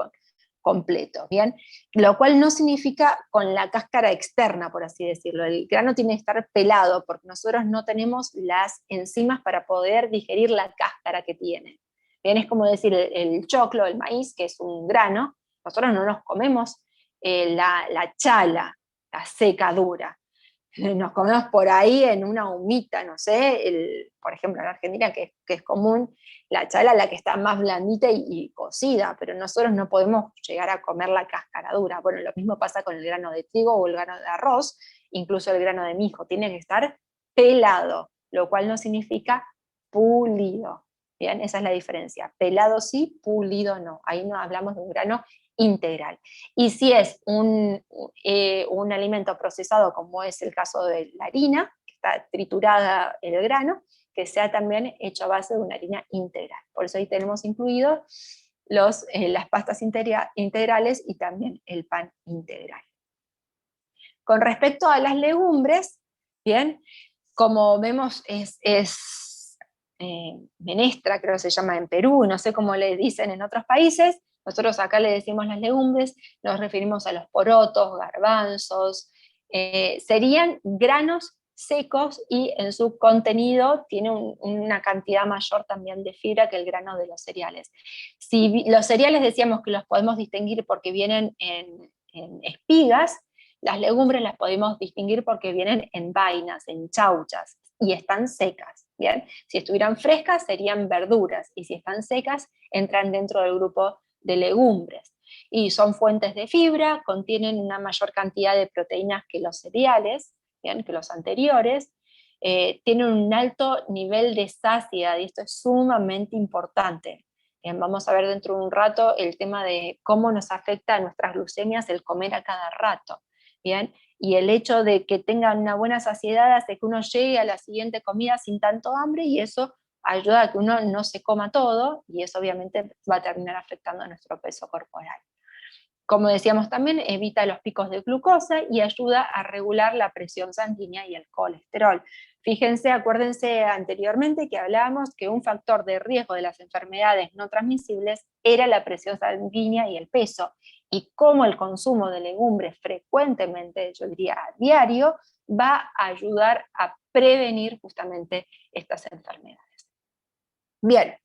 Speaker 2: completo, ¿bien? Lo cual no significa con la cáscara externa, por así decirlo. El grano tiene que estar pelado, porque nosotros no tenemos las enzimas para poder digerir la cáscara que tiene. Bien, es como decir el choclo, el maíz, que es un grano, nosotros no nos comemos la chala, la seca dura. Nos comemos por ahí en una humita, no sé, por ejemplo en Argentina, que es común, la chala, la que está más blandita y cocida, pero nosotros no podemos llegar a comer la cáscara dura. Bueno, lo mismo pasa con el grano de trigo o el grano de arroz, incluso el grano de mijo, tiene que estar pelado, lo cual no significa pulido. Bien, esa es la diferencia. Pelado sí, pulido no. Ahí no hablamos de un grano integral. Y si es un alimento procesado, como es el caso de la harina, que está triturada el grano, que sea también hecho a base de una harina integral. Por eso ahí tenemos incluidos las pastas integrales y también el pan integral. Con respecto a las legumbres, bien, como vemos es menestra, creo que se llama en Perú, no sé cómo le dicen en otros países. Nosotros acá le decimos las legumbres, nos referimos a los porotos, garbanzos, serían granos secos y en su contenido tiene una cantidad mayor también de fibra que el grano de los cereales. Si los cereales decíamos que los podemos distinguir porque vienen en espigas, las legumbres las podemos distinguir porque vienen en vainas, en chauchas, y están secas, ¿bien? Si estuvieran frescas serían verduras, y si están secas entran dentro del grupo de legumbres. Y son fuentes de fibra, contienen una mayor cantidad de proteínas que los cereales, ¿bien?, que los anteriores, tienen un alto nivel de saciedad, y esto es sumamente importante. Bien, vamos a ver dentro de un rato el tema de cómo nos afecta a nuestras glucemias el comer a cada rato, ¿bien? Y el hecho de que tengan una buena saciedad hace que uno llegue a la siguiente comida sin tanto hambre, y eso ayuda a que uno no se coma todo, y eso obviamente va a terminar afectando a nuestro peso corporal. Como decíamos también, evita los picos de glucosa y ayuda a regular la presión sanguínea y el colesterol. Fíjense, acuérdense anteriormente que hablábamos que un factor de riesgo de las enfermedades no transmisibles era la presión sanguínea y el peso, y cómo el consumo de legumbres frecuentemente, yo diría a diario, va a ayudar a prevenir justamente estas enfermedades. Bien.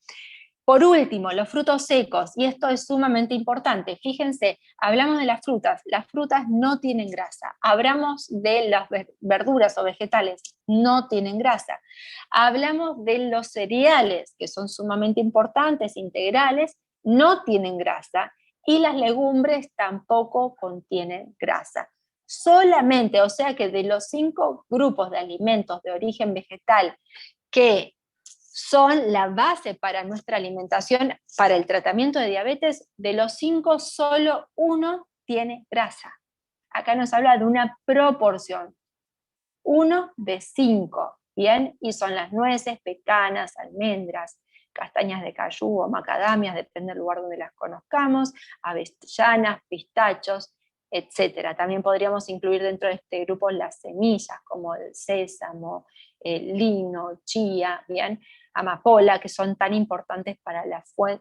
Speaker 2: Por último, los frutos secos, y esto es sumamente importante. Fíjense, hablamos de las frutas no tienen grasa. Hablamos de las verduras o vegetales, no tienen grasa. Hablamos de los cereales, que son sumamente importantes, integrales, no tienen grasa, y las legumbres tampoco contienen grasa. Solamente, o sea que de los 5 grupos de alimentos de origen vegetal que son la base para nuestra alimentación, para el tratamiento de diabetes, de los 5, solo 1 tiene grasa. Acá nos habla de una proporción, 1 de 5, ¿bien? Y son las nueces, pecanas, almendras, castañas de cayú o macadamias, depende del lugar donde las conozcamos, avellanas, pistachos, etc. También podríamos incluir dentro de este grupo las semillas, como el sésamo, el lino, chía, ¿bien?, amapola, que son tan importantes para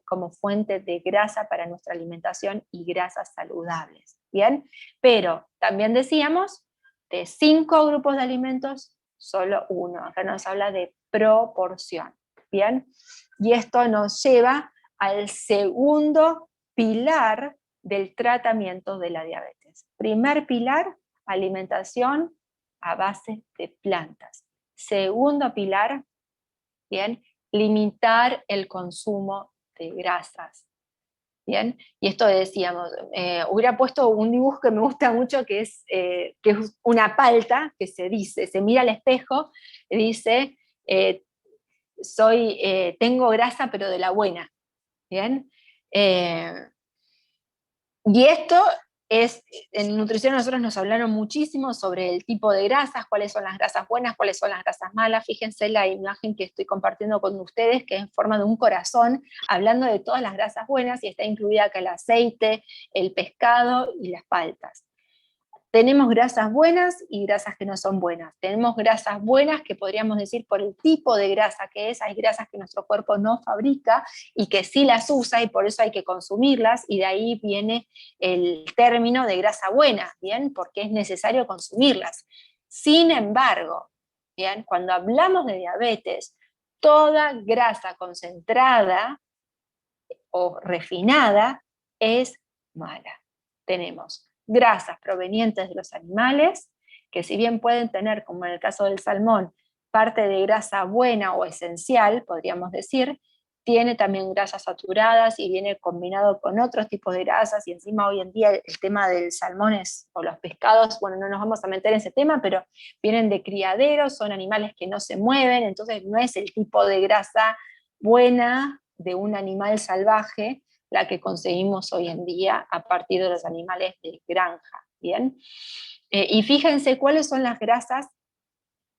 Speaker 2: como fuente de grasa para nuestra alimentación y grasas saludables, ¿bien? Pero también decíamos, de 5 grupos de alimentos, solo 1. Acá nos habla de proporción, ¿bien? Y esto nos lleva al segundo pilar del tratamiento de la diabetes. Primer pilar, alimentación a base de plantas. Segundo pilar, ¿bien?, limitar el consumo de grasas. Bien, y esto decíamos, hubiera puesto un dibujo que me gusta mucho, que es una palta, que se mira al espejo y dice, tengo grasa pero de la buena, ¿bien? Y esto en nutrición nosotros nos hablaron muchísimo sobre el tipo de grasas, cuáles son las grasas buenas, cuáles son las grasas malas. Fíjense la imagen que estoy compartiendo con ustedes, que es en forma de un corazón, hablando de todas las grasas buenas, y está incluida acá el aceite, el pescado y las paltas. Tenemos grasas buenas y grasas que no son buenas. Tenemos grasas buenas que podríamos decir por el tipo de grasa que es. Hay grasas que nuestro cuerpo no fabrica y que sí las usa, y por eso hay que consumirlas, y de ahí viene el término de grasa buena, ¿bien?, porque es necesario consumirlas. Sin embargo, ¿bien?, cuando hablamos de diabetes, toda grasa concentrada o refinada es mala. Tenemos grasas provenientes de los animales, que si bien pueden tener, como en el caso del salmón, parte de grasa buena o esencial, podríamos decir, tiene también grasas saturadas y viene combinado con otros tipos de grasas, y encima hoy en día el tema del salmón o los pescados, bueno, no nos vamos a meter en ese tema, pero vienen de criaderos, son animales que no se mueven, entonces no es el tipo de grasa buena de un animal salvaje la que conseguimos hoy en día a partir de los animales de granja, ¿bien? Y fíjense cuáles son las grasas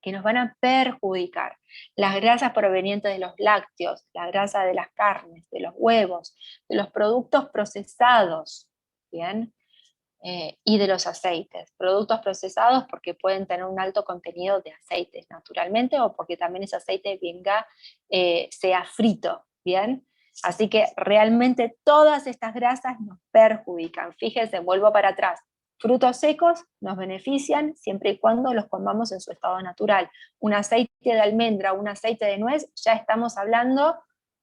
Speaker 2: que nos van a perjudicar. Las grasas provenientes de los lácteos, la grasa de las carnes, de los huevos, de los productos procesados, ¿bien? Y de los aceites. Productos procesados porque pueden tener un alto contenido de aceites naturalmente, o porque también ese aceite sea frito, ¿bien? Así que realmente todas estas grasas nos perjudican. Fíjense, vuelvo para atrás. Frutos secos nos benefician siempre y cuando los comamos en su estado natural. Un aceite de almendra, un aceite de nuez, ya estamos hablando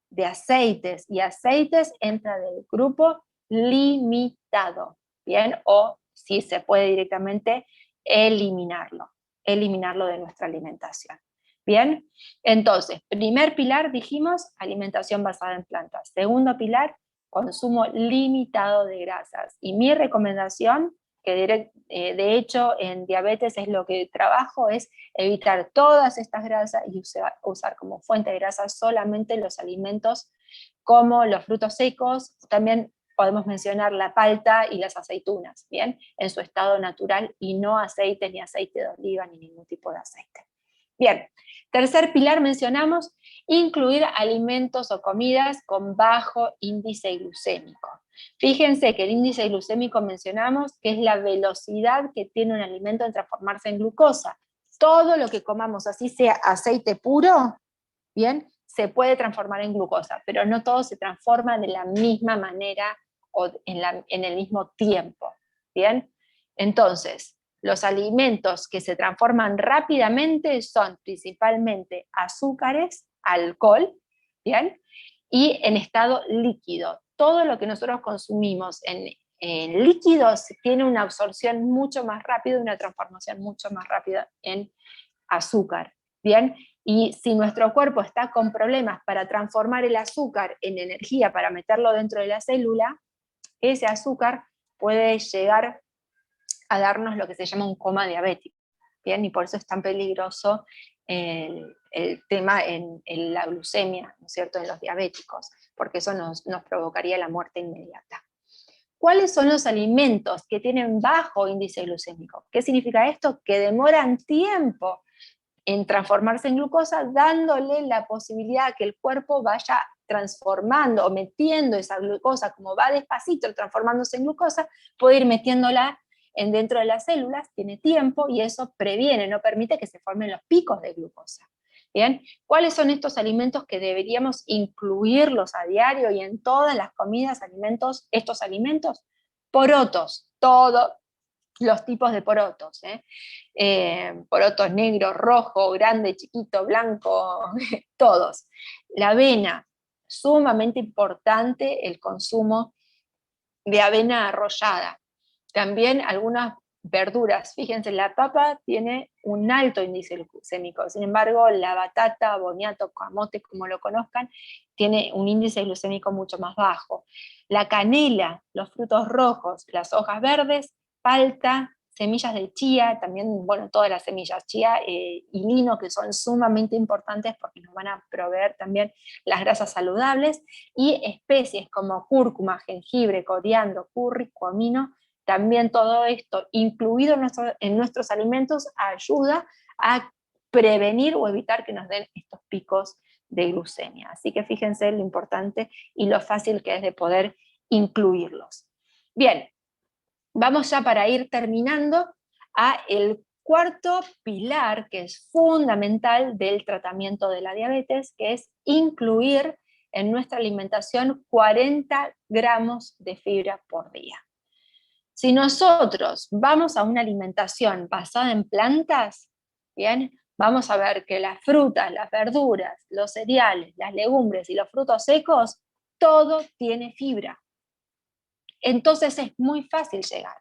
Speaker 2: de aceites, y aceites entra del grupo limitado, ¿bien? O si se puede directamente eliminarlo de nuestra alimentación. Bien, entonces, primer pilar dijimos, alimentación basada en plantas. Segundo pilar, consumo limitado de grasas. Y mi recomendación, que de hecho en diabetes es lo que trabajo, es evitar todas estas grasas y usar como fuente de grasa solamente los alimentos como los frutos secos. También podemos mencionar la palta y las aceitunas, ¿bien? En su estado natural, y no aceites, ni aceite de oliva, ni ningún tipo de aceite. Bien, tercer pilar mencionamos, incluir alimentos o comidas con bajo índice glucémico. Fíjense que el índice glucémico mencionamos que es la velocidad que tiene un alimento en transformarse en glucosa. Todo lo que comamos, así sea aceite puro, ¿bien?, se puede transformar en glucosa, pero no todo se transforma de la misma manera o en el mismo tiempo, ¿bien? Entonces, los alimentos que se transforman rápidamente son principalmente azúcares, alcohol, ¿bien?, y en estado líquido. Todo lo que nosotros consumimos en líquidos tiene una absorción mucho más rápida y una transformación mucho más rápida en azúcar, ¿bien? Y si nuestro cuerpo está con problemas para transformar el azúcar en energía para meterlo dentro de la célula, ese azúcar puede llegar a darnos lo que se llama un coma diabético, ¿bien? Y por eso es tan peligroso el tema en la glucemia, ¿no es cierto?, en los diabéticos, porque eso nos provocaría la muerte inmediata. ¿Cuáles son los alimentos que tienen bajo índice glucémico? ¿Qué significa esto? Que demoran tiempo en transformarse en glucosa, dándole la posibilidad que el cuerpo vaya transformando o metiendo esa glucosa, como va despacito transformándose en glucosa, puede ir metiéndola dentro de las células, tiene tiempo, y eso previene, no permite que se formen los picos de glucosa. Bien, ¿cuáles son estos alimentos que deberíamos incluirlos a diario y en todas las comidas, estos alimentos? Porotos, todos los tipos de porotos, porotos negro, rojo, grande, chiquito, blanco, todos. La avena, sumamente importante el consumo de avena arrollada. También algunas verduras, fíjense, la papa tiene un alto índice glucémico, sin embargo la batata, boniato, camote, como lo conozcan, tiene un índice glucémico mucho más bajo. La canela, los frutos rojos, las hojas verdes, palta, semillas de chía, también, bueno, todas las semillas, chía y lino, que son sumamente importantes porque nos van a proveer también las grasas saludables, y especies como cúrcuma, jengibre, coriandro, curry, comino. También todo esto incluido en nuestros alimentos ayuda a prevenir o evitar que nos den estos picos de glucemia. Así que fíjense lo importante y lo fácil que es de poder incluirlos. Bien, vamos ya para ir terminando a el cuarto pilar que es fundamental del tratamiento de la diabetes, que es incluir en nuestra alimentación 40 gramos de fibra por día. Si nosotros vamos a una alimentación basada en plantas, ¿bien?, vamos a ver que las frutas, las verduras, los cereales, las legumbres y los frutos secos, todo tiene fibra. Entonces es muy fácil llegar.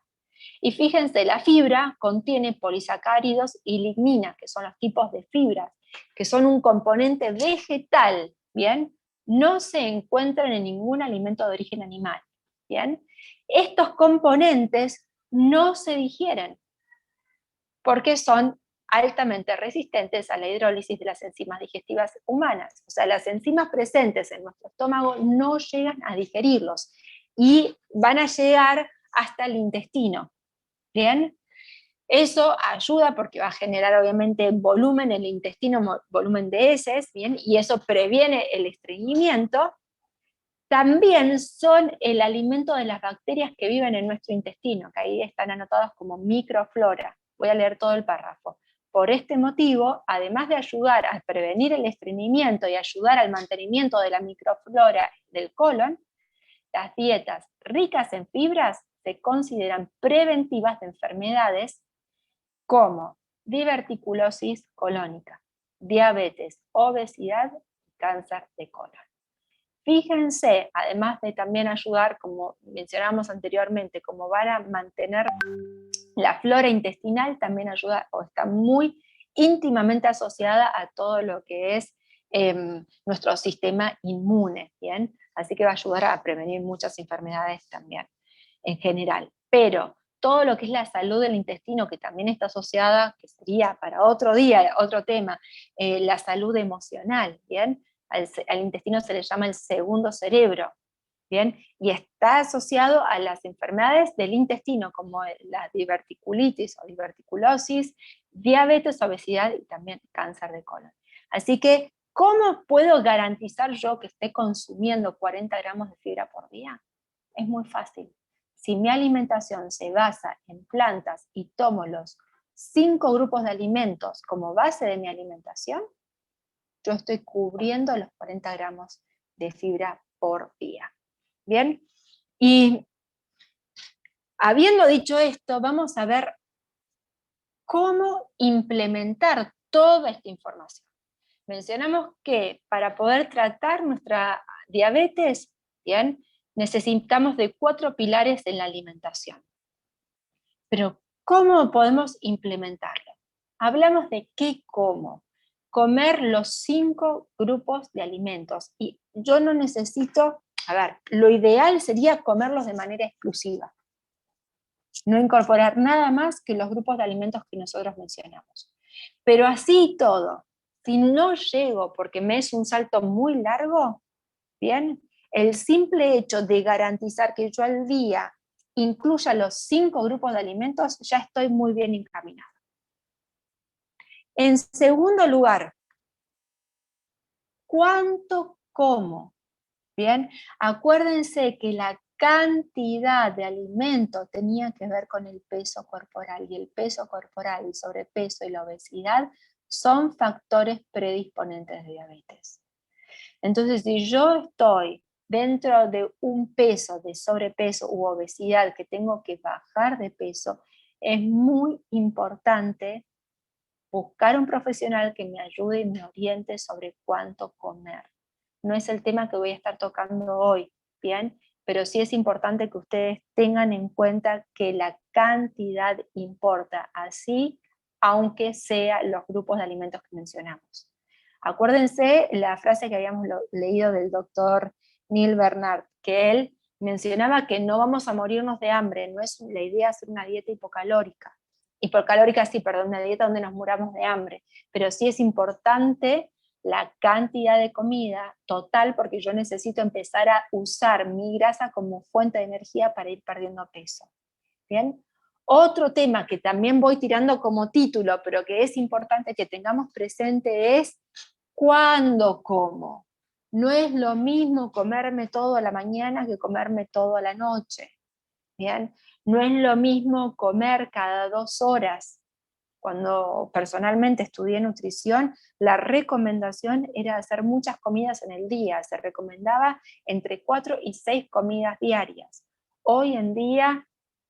Speaker 2: Y fíjense, la fibra contiene polisacáridos y lignina, que son los tipos de fibras, que son un componente vegetal, ¿bien? No se encuentran en ningún alimento de origen animal, ¿bien? Estos componentes no se digieren porque son altamente resistentes a la hidrólisis de las enzimas digestivas humanas. O sea, las enzimas presentes en nuestro estómago no llegan a digerirlos y van a llegar hasta el intestino. ¿Bien? Eso ayuda porque va a generar obviamente volumen en el intestino, volumen de heces, ¿bien?, y eso previene el estreñimiento. También son el alimento de las bacterias que viven en nuestro intestino, que ahí están anotadas como microflora. Voy a leer todo el párrafo. Por este motivo, además de ayudar a prevenir el estreñimiento y ayudar al mantenimiento de la microflora del colon, las dietas ricas en fibras se consideran preventivas de enfermedades como diverticulosis colónica, diabetes, obesidad y cáncer de colon. Fíjense, además de también ayudar, como mencionamos anteriormente, como van a mantener la flora intestinal, también ayuda o está muy íntimamente asociada a todo lo que es nuestro sistema inmune, ¿bien? así que va a ayudar a prevenir muchas enfermedades también, en general. Pero todo lo que es la salud del intestino, que también está asociada, que sería para otro día, otro tema, la salud emocional, ¿bien? Al intestino se le llama el segundo cerebro, ¿bien? Y está asociado a las enfermedades del intestino, como la diverticulitis o diverticulosis, diabetes, obesidad y también cáncer de colon. Así que, ¿cómo puedo garantizar yo que esté consumiendo 40 gramos de fibra por día? Es muy fácil. Si mi alimentación se basa en plantas y tomo los 5 grupos de alimentos como base de mi alimentación, yo estoy cubriendo los 40 gramos de fibra por día. Bien, y habiendo dicho esto, vamos a ver cómo implementar toda esta información. Mencionamos que para poder tratar nuestra diabetes, bien, necesitamos de 4 pilares en la alimentación. Pero, ¿cómo podemos implementarlo? Hablamos de qué como. Comer los 5 grupos de alimentos. Y yo no necesito, a ver, lo ideal sería comerlos de manera exclusiva. No incorporar nada más que los grupos de alimentos que nosotros mencionamos. Pero así todo, si no llego porque me es un salto muy largo, bien, el simple hecho de garantizar que yo al día incluya los 5 grupos de alimentos, ya estoy muy bien encaminado. En segundo lugar, ¿cuánto como? Bien, acuérdense que la cantidad de alimento tenía que ver con el peso corporal, y el peso corporal, el sobrepeso y la obesidad son factores predisponentes de diabetes. Entonces, si yo estoy dentro de un peso de sobrepeso u obesidad que tengo que bajar de peso, es muy importante buscar un profesional que me ayude y me oriente sobre cuánto comer. No es el tema que voy a estar tocando hoy, ¿bien? Pero sí es importante que ustedes tengan en cuenta que la cantidad importa, así aunque sea los grupos de alimentos que mencionamos. Acuérdense la frase que habíamos leído del doctor Neil Bernard, que él mencionaba que no vamos a morirnos de hambre, no es la idea hacer una dieta hipocalórica. Hipercalórica sí, perdón, una dieta donde nos muramos de hambre, pero sí es importante la cantidad de comida total, porque yo necesito empezar a usar mi grasa como fuente de energía para ir perdiendo peso. ¿Bien? Otro tema que también voy tirando como título, pero que es importante que tengamos presente es cuándo como. No es lo mismo comerme todo a la mañana que comerme todo a la noche. ¿Bien? No es lo mismo comer cada 2 horas. Cuando personalmente estudié nutrición, la recomendación era hacer muchas comidas en el día. Se recomendaba entre 4 y 6 comidas diarias. Hoy en día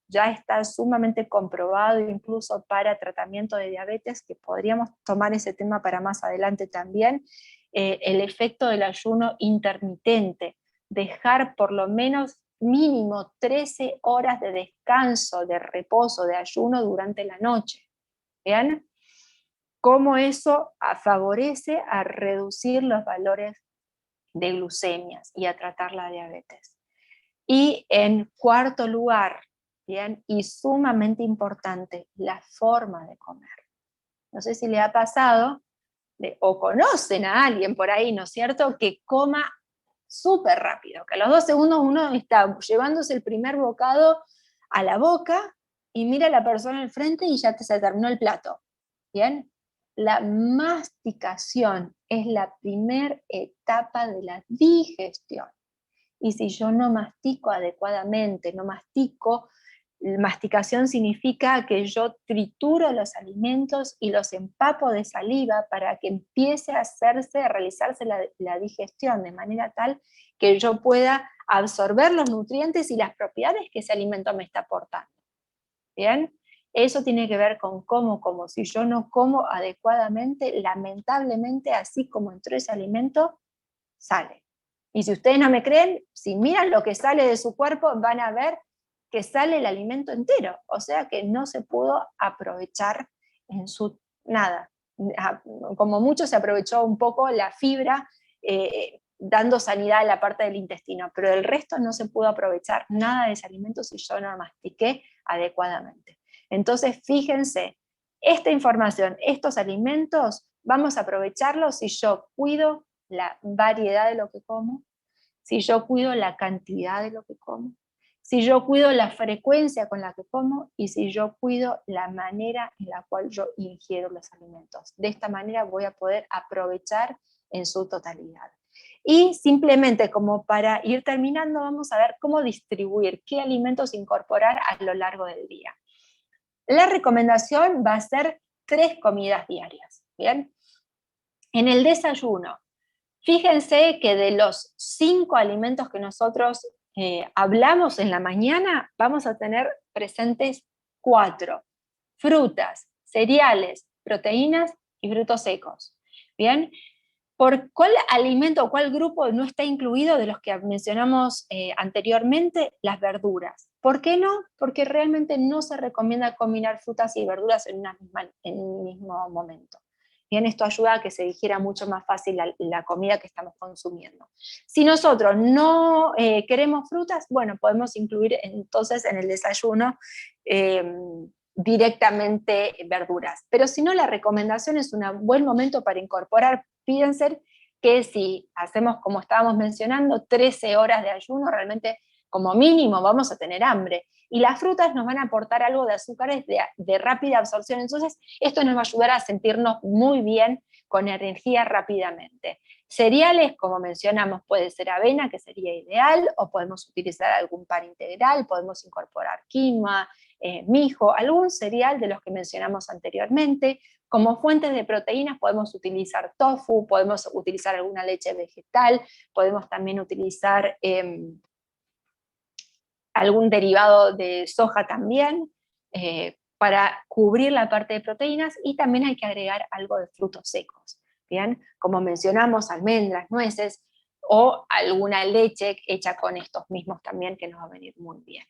Speaker 2: ya está sumamente comprobado, incluso para tratamiento de diabetes, que podríamos tomar ese tema para más adelante también, el efecto del ayuno intermitente. Dejar por lo menos mínimo 13 horas de descanso, de reposo, de ayuno durante la noche. ¿Bien? Cómo eso favorece a reducir los valores de glucemias y a tratar la diabetes. Y en cuarto lugar, ¿bien? Y sumamente importante, la forma de comer. No sé si le ha pasado, o conocen a alguien por ahí, ¿no es cierto?, que coma súper rápido, que a los 2 segundos uno está llevándose el primer bocado a la boca y mira a la persona al frente y ya se terminó el plato. ¿Bien? La masticación es la primera etapa de la digestión. Y si yo no mastico adecuadamente, masticación significa que yo trituro los alimentos y los empapo de saliva para que empiece a realizarse la digestión, de manera tal que yo pueda absorber los nutrientes y las propiedades que ese alimento me está aportando. ¿Bien? Eso tiene que ver con cómo como. Si yo no como adecuadamente, lamentablemente, así como entró ese alimento, sale. Y si ustedes no me creen, si miran lo que sale de su cuerpo, van a ver que sale el alimento entero. O sea que no se pudo aprovechar en su nada. Como mucho se aprovechó un poco la fibra, dando sanidad a la parte del intestino, pero del resto no se pudo aprovechar nada de ese alimento si yo no lo mastiqué adecuadamente. Entonces, fíjense, esta información, estos alimentos, vamos a aprovecharlos si yo cuido la variedad de lo que como, si yo cuido la cantidad de lo que como, si yo cuido la frecuencia con la que como y si yo cuido la manera en la cual yo ingiero los alimentos. De esta manera voy a poder aprovechar en su totalidad. Y simplemente como para ir terminando, vamos a ver cómo distribuir, qué alimentos incorporar a lo largo del día. La recomendación va a ser 3 comidas diarias, ¿bien? En el desayuno, fíjense que de los 5 alimentos que nosotros hablamos en la mañana, vamos a tener presentes 4: frutas, cereales, proteínas y frutos secos. ¿Bien? ¿Por cuál alimento o cuál grupo no está incluido de los que mencionamos anteriormente? Las verduras. ¿Por qué no? Porque realmente no se recomienda combinar frutas y verduras en un mismo momento. Bien, esto ayuda a que se digiera mucho más fácil la comida que estamos consumiendo. Si nosotros no queremos frutas, bueno, podemos incluir entonces en el desayuno directamente verduras. Pero si no, la recomendación es un buen momento para incorporar. Fíjense que si hacemos, como estábamos mencionando, 13 horas de ayuno, realmente como mínimo vamos a tener hambre. Y las frutas nos van a aportar algo de azúcares de rápida absorción. Entonces, esto nos va a ayudar a sentirnos muy bien, con energía rápidamente. Cereales, como mencionamos, puede ser avena, que sería ideal, o podemos utilizar algún pan integral, podemos incorporar quinoa, mijo, algún cereal de los que mencionamos anteriormente. Como fuentes de proteínas podemos utilizar tofu, podemos utilizar alguna leche vegetal, podemos también utilizar algún derivado de soja también, para cubrir la parte de proteínas, y también hay que agregar algo de frutos secos, ¿bien? Como mencionamos, almendras, nueces, o alguna leche hecha con estos mismos también, que nos va a venir muy bien.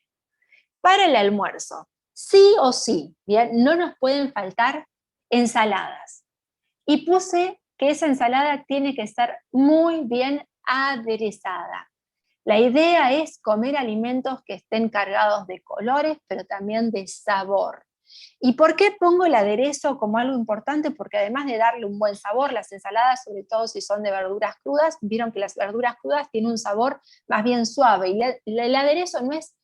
Speaker 2: Para el almuerzo, sí o sí, ¿bien? No nos pueden faltar ensaladas. Y puse que esa ensalada tiene que estar muy bien aderezada. La idea es comer alimentos que estén cargados de colores, pero también de sabor. ¿Y por qué pongo el aderezo como algo importante? Porque además de darle un buen sabor, las ensaladas, sobre todo si son de verduras crudas, vieron que las verduras crudas tienen un sabor más bien suave. Y el aderezo no es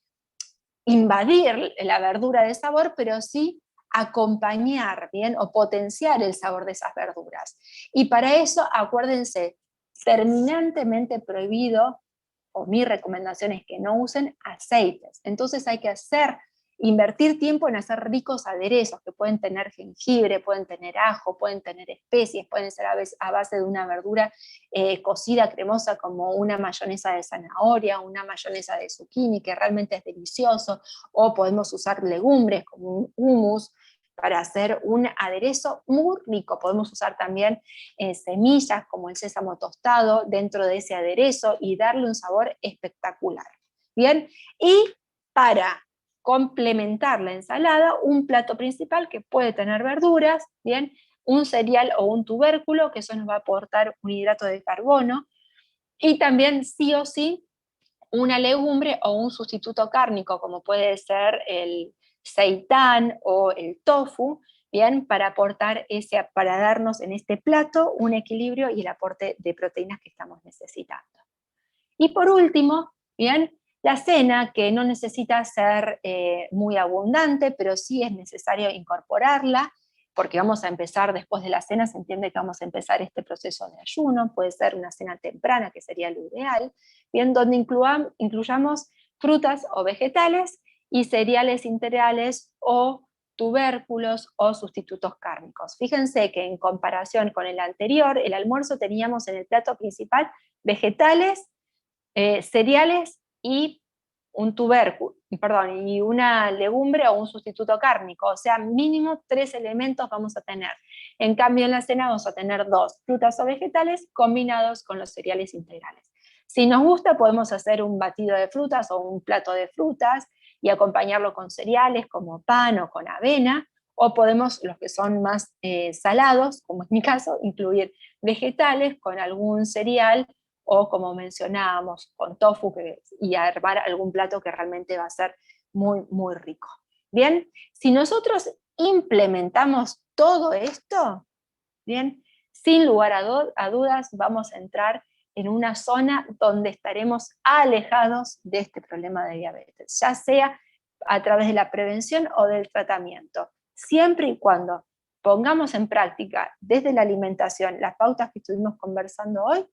Speaker 2: invadir la verdura de sabor, pero sí acompañar, ¿bien? O potenciar el sabor de esas verduras. Y para eso, acuérdense, terminantemente prohibido, o mi recomendación es que no usen aceites. Entonces hay que invertir tiempo en hacer ricos aderezos, que pueden tener jengibre, pueden tener ajo, pueden tener especies, pueden ser a base de una verdura cocida cremosa, como una mayonesa de zanahoria, una mayonesa de zucchini, que realmente es delicioso, o podemos usar legumbres como un hummus para hacer un aderezo muy rico. Podemos usar también semillas como el sésamo tostado dentro de ese aderezo y darle un sabor espectacular. Bien, y para complementar la ensalada, un plato principal que puede tener verduras, bien, un cereal o un tubérculo, que eso nos va a aportar un hidrato de carbono, y también sí o sí una legumbre o un sustituto cárnico, como puede ser el seitán o el tofu, bien, para darnos en este plato un equilibrio y el aporte de proteínas que estamos necesitando. Y por último, bien, la cena, que no necesita ser muy abundante, pero sí es necesario incorporarla, porque vamos a empezar después de la cena. Se entiende que vamos a empezar este proceso de ayuno. Puede ser una cena temprana, que sería lo ideal, bien, donde incluyamos frutas o vegetales y cereales integrales o tubérculos o sustitutos cárnicos. Fíjense que en comparación con el anterior, el almuerzo, teníamos en el plato principal vegetales, cereales y y una legumbre o un sustituto cárnico. O sea, mínimo 3 elementos vamos a tener. En cambio, en la cena vamos a tener 2, frutas o vegetales combinados con los cereales integrales. Si nos gusta, podemos hacer un batido de frutas o un plato de frutas y acompañarlo con cereales como pan o con avena, o podemos, los que son más salados, como es mi caso, incluir vegetales con algún cereal o como mencionábamos, con tofu, y armar algún plato que realmente va a ser muy, muy rico. Bien, si nosotros implementamos todo esto, bien, sin lugar a dudas vamos a entrar en una zona donde estaremos alejados de este problema de diabetes, ya sea a través de la prevención o del tratamiento, siempre y cuando pongamos en práctica desde la alimentación las pautas que estuvimos conversando hoy,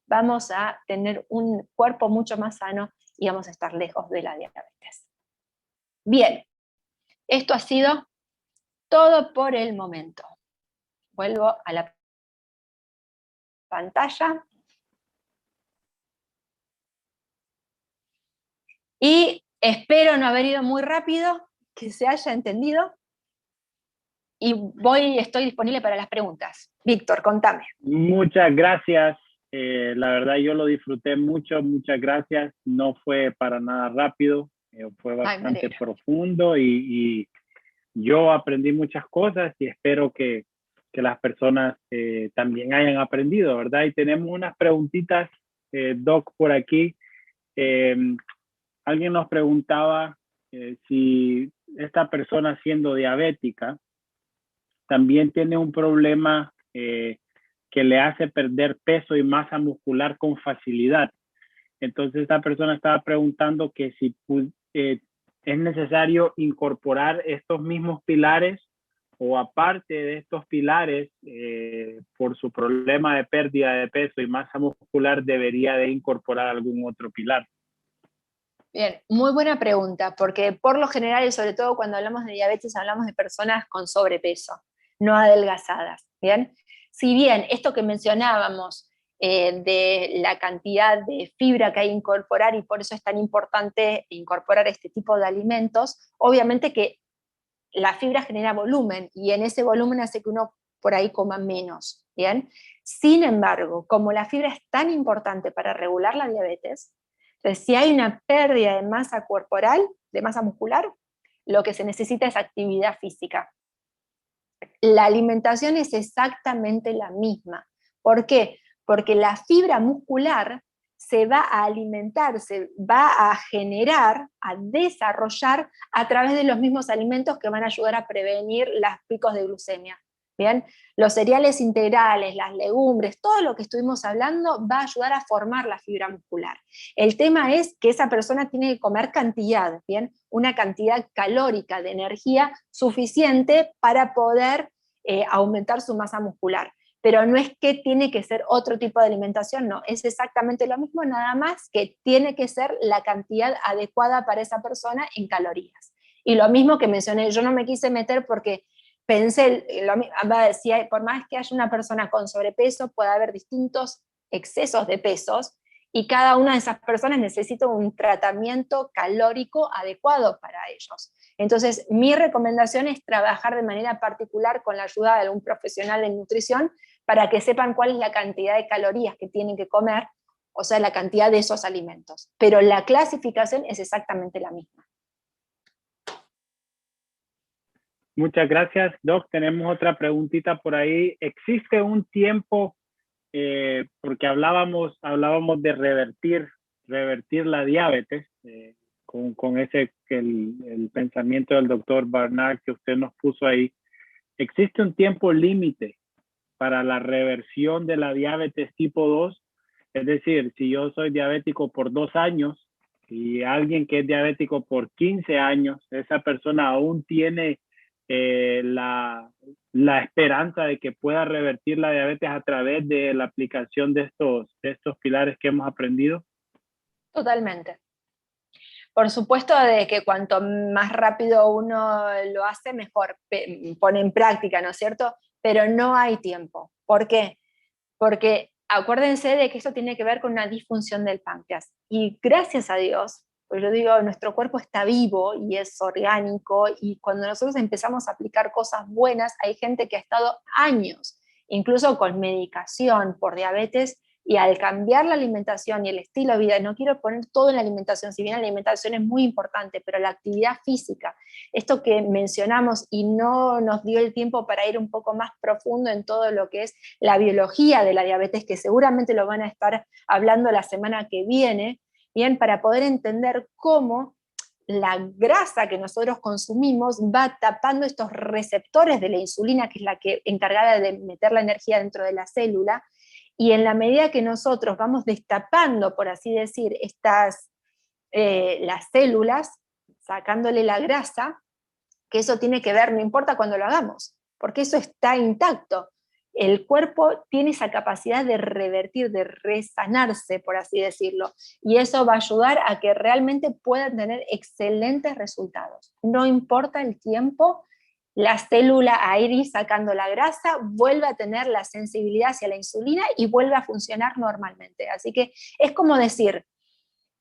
Speaker 2: vamos a tener un cuerpo mucho más sano y vamos a estar lejos de la diabetes. Bien, esto ha sido todo por el momento. Vuelvo a la pantalla. Y espero no haber ido muy rápido, que se haya entendido. Y estoy disponible para las preguntas. Víctor, contame.
Speaker 1: Muchas gracias. La verdad yo lo disfruté mucho, muchas gracias. No fue para nada rápido, fue bastante profundo y yo aprendí muchas cosas y espero que las personas también hayan aprendido, ¿verdad? Y tenemos unas preguntitas, Doc, por aquí. Alguien nos preguntaba si esta persona siendo diabética también tiene un problema que le hace perder peso y masa muscular con facilidad. Entonces esta persona estaba preguntando que si es necesario incorporar estos mismos pilares o aparte de estos pilares, por su problema de pérdida de peso y masa muscular, debería de incorporar algún otro pilar.
Speaker 2: Bien, muy buena pregunta, porque por lo general, y sobre todo cuando hablamos de diabetes, hablamos de personas con sobrepeso, no adelgazadas, ¿bien? Si bien esto que mencionábamos de la cantidad de fibra que hay que incorporar, y por eso es tan importante incorporar este tipo de alimentos, obviamente que la fibra genera volumen, y en ese volumen hace que uno por ahí coma menos, ¿bien? Sin embargo, como la fibra es tan importante para regular la diabetes, entonces, si hay una pérdida de masa corporal, de masa muscular, lo que se necesita es actividad física. La alimentación es exactamente la misma. ¿Por qué? Porque la fibra muscular se va a alimentar, se va a generar, a desarrollar a través de los mismos alimentos que van a ayudar a prevenir los picos de glucemia. Bien, los cereales integrales, las legumbres, todo lo que estuvimos hablando va a ayudar a formar la fibra muscular. El tema es que esa persona tiene que comer cantidad, ¿bien? Una cantidad calórica de energía suficiente para poder aumentar su masa muscular. Pero no es que tiene que ser otro tipo de alimentación, no, es exactamente lo mismo, nada más que tiene que ser la cantidad adecuada para esa persona en calorías. Y lo mismo que mencioné, yo no me quise meter porque pensé, por más que haya una persona con sobrepeso, puede haber distintos excesos de pesos, y cada una de esas personas necesita un tratamiento calórico adecuado para ellos. Entonces, mi recomendación es trabajar de manera particular con la ayuda de algún profesional de nutrición para que sepan cuál es la cantidad de calorías que tienen que comer, o sea, la cantidad de esos alimentos. Pero la clasificación es exactamente la misma.
Speaker 1: Muchas gracias, Doc. Tenemos otra preguntita por ahí. ¿Existe un tiempo, porque hablábamos de revertir la diabetes, con el pensamiento del doctor Barnard que usted nos puso ahí? ¿Existe un tiempo límite para la reversión de la diabetes tipo 2? Es decir, si yo soy diabético por 2 años y alguien que es diabético por 15 años, esa persona aún tiene la esperanza de que pueda revertir la diabetes a través de la aplicación de estos pilares que hemos aprendido.
Speaker 2: Totalmente. Por supuesto de que cuanto más rápido uno lo hace, mejor pone en práctica, ¿no es cierto? Pero no hay tiempo. ¿Por qué? Porque acuérdense de que esto tiene que ver con una disfunción del páncreas. Y gracias a Dios, pues yo digo, nuestro cuerpo está vivo y es orgánico, y cuando nosotros empezamos a aplicar cosas buenas, hay gente que ha estado años, incluso con medicación por diabetes, Y al cambiar la alimentación y el estilo de vida, no quiero poner todo en la alimentación, si bien la alimentación es muy importante, pero la actividad física, esto que mencionamos y no nos dio el tiempo para ir un poco más profundo en todo lo que es la biología de la diabetes, que seguramente lo van a estar hablando la semana que viene, bien, para poder entender cómo la grasa que nosotros consumimos va tapando estos receptores de la insulina, que es la que encargada de meter la energía dentro de la célula, y en la medida que nosotros vamos destapando, por así decir, las células, sacándole la grasa, que eso tiene que ver, no importa cuándo lo hagamos, porque eso está intacto. El cuerpo tiene esa capacidad de revertir, de resanarse, por así decirlo, y eso va a ayudar a que realmente puedan tener excelentes resultados. No importa el tiempo, la célula a ir sacando la grasa vuelve a tener la sensibilidad hacia la insulina y vuelve a funcionar normalmente. Así que es como decir,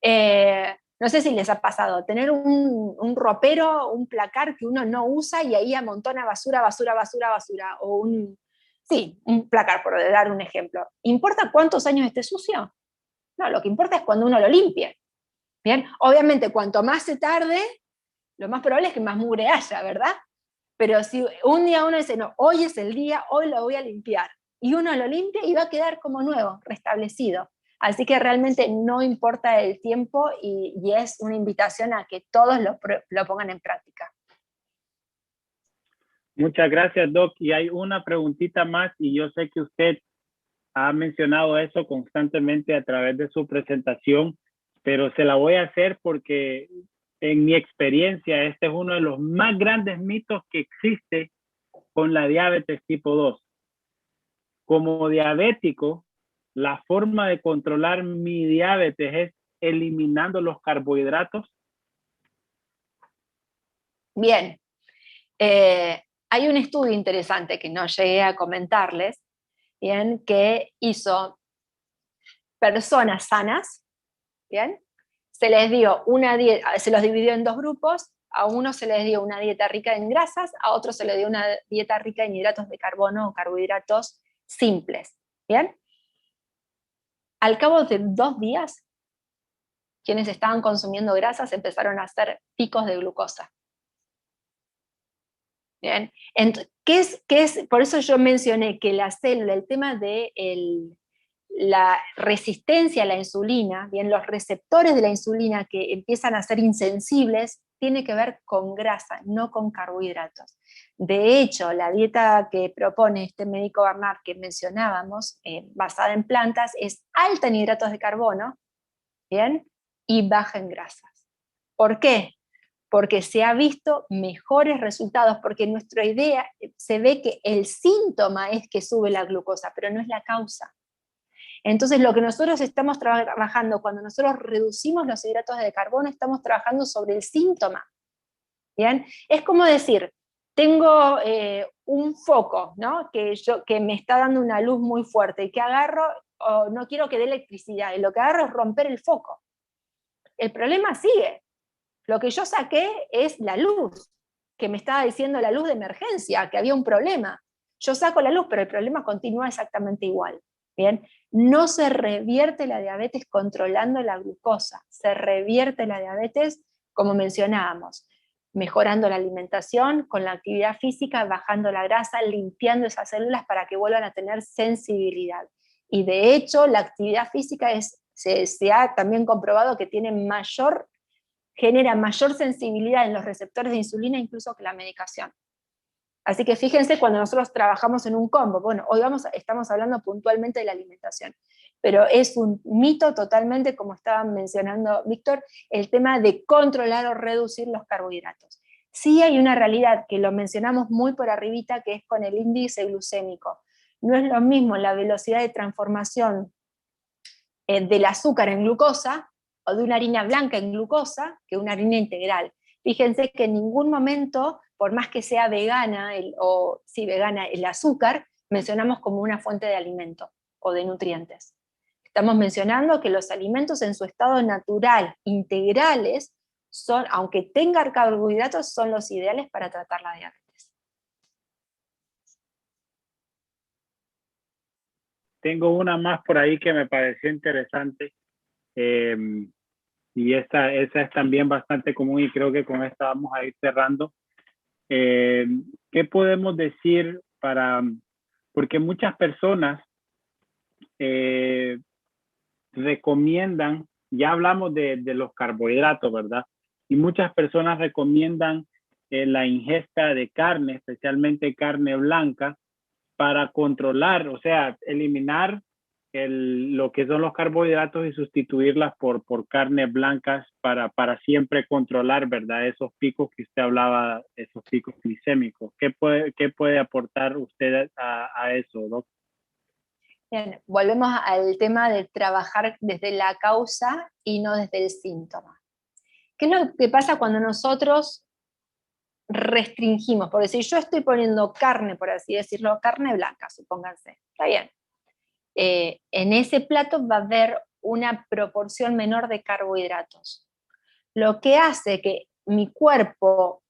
Speaker 2: no sé si les ha pasado, tener un ropero, un placar que uno no usa y ahí amontona basura, basura, basura, basura, o un placar, por dar un ejemplo. ¿Importa cuántos años esté sucio? No, lo que importa es cuando uno lo limpie. Bien, obviamente cuanto más se tarde, lo más probable es que más mugre haya, ¿verdad? Pero si un día uno dice, no, hoy es el día, hoy lo voy a limpiar, y uno lo limpia y va a quedar como nuevo, restablecido. Así que realmente no importa el tiempo y es una invitación a que todos lo pongan en práctica.
Speaker 1: Muchas gracias, Doc. Y hay una preguntita más, y yo sé que usted ha mencionado eso constantemente a través de su presentación, pero se la voy a hacer porque en mi experiencia este es uno de los más grandes mitos que existe con la diabetes tipo 2. Como diabético, la forma de controlar mi diabetes es eliminando los carbohidratos.
Speaker 2: Bien, hay un estudio interesante que no llegué a comentarles, bien, que hizo personas sanas, bien, se les dio una dieta, se los dividió en dos grupos, a uno se les dio una dieta rica en grasas, a otro se les dio una dieta rica en hidratos de carbono o carbohidratos simples, bien. Al cabo de 2 días, quienes estaban consumiendo grasas empezaron a hacer picos de glucosa. Bien, por eso yo mencioné que la célula, el tema de la resistencia a la insulina, bien, los receptores de la insulina que empiezan a ser insensibles, tiene que ver con grasa, no con carbohidratos. De hecho, la dieta que propone este médico Bernard que mencionábamos, basada en plantas, es alta en hidratos de carbono, bien, y baja en grasas. ¿Por qué? Porque se ha visto mejores resultados, porque nuestra idea se ve que el síntoma es que sube la glucosa, pero no es la causa. Entonces, lo que nosotros estamos trabajando, cuando nosotros reducimos los hidratos de carbono, estamos trabajando sobre el síntoma. ¿Bien? Es como decir, tengo un foco, ¿no? que me está dando una luz muy fuerte y que agarro, no quiero que dé electricidad, y lo que agarro es romper el foco. El problema sigue. Lo que yo saqué es la luz, que me estaba diciendo la luz de emergencia, que había un problema. Yo saco la luz, pero el problema continúa exactamente igual. Bien, no se revierte la diabetes controlando la glucosa, se revierte la diabetes, como mencionábamos, mejorando la alimentación, con la actividad física, bajando la grasa, limpiando esas células para que vuelvan a tener sensibilidad. Y de hecho, la actividad física se ha también comprobado que genera mayor sensibilidad en los receptores de insulina incluso que la medicación. Así que fíjense cuando nosotros trabajamos en un combo, bueno, hoy estamos hablando puntualmente de la alimentación, pero es un mito totalmente, como estaba mencionando Víctor, el tema de controlar o reducir los carbohidratos. Sí hay una realidad que lo mencionamos muy por arribita, que es con el índice glucémico. No es lo mismo la velocidad de transformación del azúcar en glucosa, o de una harina blanca en glucosa, que una harina integral. Fíjense que en ningún momento, por más que sea vegana, vegana el azúcar, mencionamos como una fuente de alimento o de nutrientes. Estamos mencionando que los alimentos en su estado natural, integrales, aunque tengan carbohidratos, son los ideales para tratar la diabetes.
Speaker 1: tengo una más por ahí que me pareció interesante. eh, y esa es también bastante común y creo que con esta vamos a ir cerrando. Eh, ¿Qué podemos decir porque muchas personas eh, recomiendan, ya hablamos de los carbohidratos, ¿verdad? Y muchas personas recomiendan la ingesta de carne, especialmente carne blanca, para controlar, o sea, eliminar lo que son los carbohidratos y sustituirlas por carnes blancas para siempre controlar, ¿verdad? Esos picos que usted hablaba, esos picos glicémicos. ¿Qué puede aportar usted a eso, Doc?
Speaker 2: Bien, volvemos al tema de trabajar desde la causa y no desde el síntoma. ¿Qué es lo que pasa cuando nosotros restringimos? Porque si yo estoy poniendo carne, por así decirlo, carne blanca, supónganse, está bien. En ese plato va a haber una proporción menor de carbohidratos. Lo que hace que mi cuerpo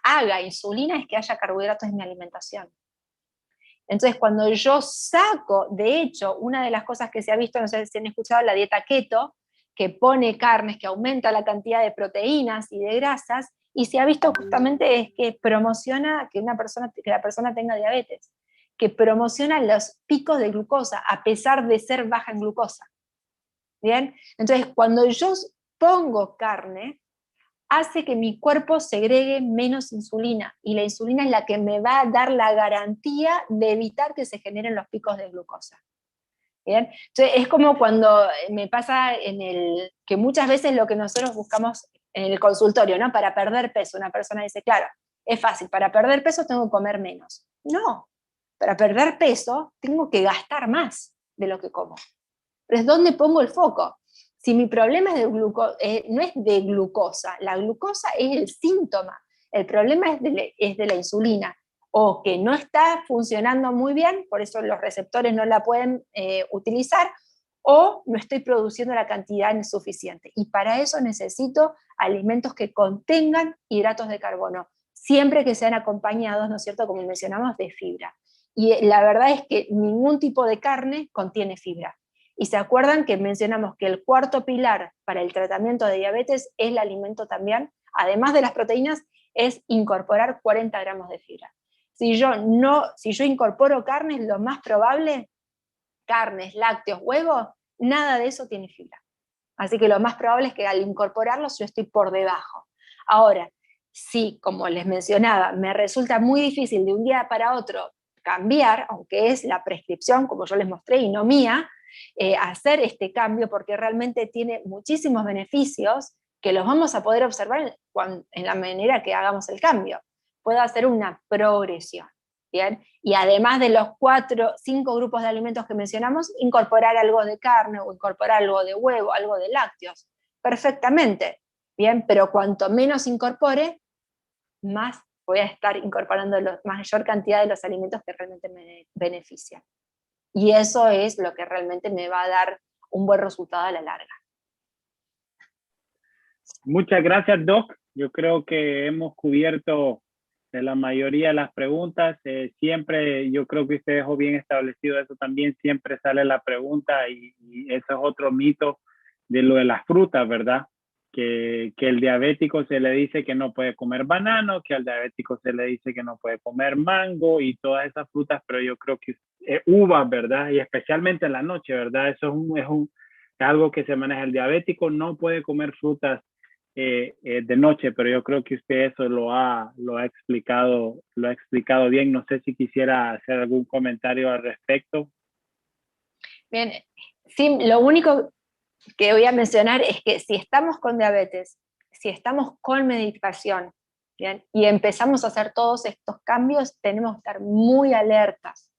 Speaker 2: haga insulina es que haya carbohidratos en mi alimentación. Entonces, cuando yo saco, de hecho, una de las cosas que se ha visto, no sé si han escuchado, la dieta keto, que pone carnes, que aumenta la cantidad de proteínas y de grasas, y se ha visto justamente es que promociona que la persona tenga diabetes, que promociona los picos de glucosa, a pesar de ser baja en glucosa. ¿Bien? Entonces, cuando yo pongo carne, hace que mi cuerpo segregue menos insulina, y la insulina es la que me va a dar la garantía de evitar que se generen los picos de glucosa. ¿Bien? Entonces es como cuando me pasa que muchas veces lo que nosotros buscamos en el consultorio, ¿no? Para perder peso, una persona dice, claro, es fácil, para perder peso tengo que comer menos. No, para perder peso tengo que gastar más de lo que como. Pero es donde pongo el foco. Si mi problema es no es de glucosa, la glucosa es el síntoma, el problema es de la insulina, o que no está funcionando muy bien, por eso los receptores no la pueden utilizar, o no estoy produciendo la cantidad suficiente. Y para eso necesito alimentos que contengan hidratos de carbono, siempre que sean acompañados, ¿no es cierto?, como mencionamos, de fibra. Y la verdad es que ningún tipo de carne contiene fibra. Y se acuerdan que mencionamos que el cuarto pilar para el tratamiento de diabetes es el alimento también, además de las proteínas, es incorporar 40 gramos de fibra. Si yo incorporo carnes, lo más probable, carnes, lácteos, huevos, nada de eso tiene fibra. Así que lo más probable es que al incorporarlos yo estoy por debajo. Ahora, si, como les mencionaba, me resulta muy difícil de un día para otro cambiar, aunque es la prescripción, como yo les mostré, y no mía, hacer este cambio, porque realmente tiene muchísimos beneficios que los vamos a poder observar en la manera que hagamos el cambio. Puedo hacer una progresión, ¿bien? Y además de los 5 grupos de alimentos que mencionamos, incorporar algo de carne, o incorporar algo de huevo, algo de lácteos, perfectamente, ¿bien? Pero cuanto menos incorpore, más voy a estar incorporando la mayor cantidad de los alimentos que realmente me benefician. Y eso es lo que realmente me va a dar un buen resultado a la larga.
Speaker 1: Muchas gracias, Doc. Yo creo que hemos cubierto de la mayoría de las preguntas. Siempre, yo creo que usted dejó bien establecido eso también. Siempre sale la pregunta y eso es otro mito de lo de las frutas, ¿verdad? Que el diabético se le dice que no puede comer banano, que al diabético se le dice que no puede comer mango y todas esas frutas, pero yo creo que uvas, ¿verdad? Y especialmente en la noche, ¿verdad? Eso es algo que se maneja. El diabético no puede comer frutas de noche, pero yo creo que usted eso lo ha explicado bien. No sé si quisiera hacer algún comentario al respecto.
Speaker 2: Bien, sí, lo único que voy a mencionar es que si estamos con diabetes, si estamos con medicación, ¿bien?, y empezamos a hacer todos estos cambios, tenemos que estar muy alertas,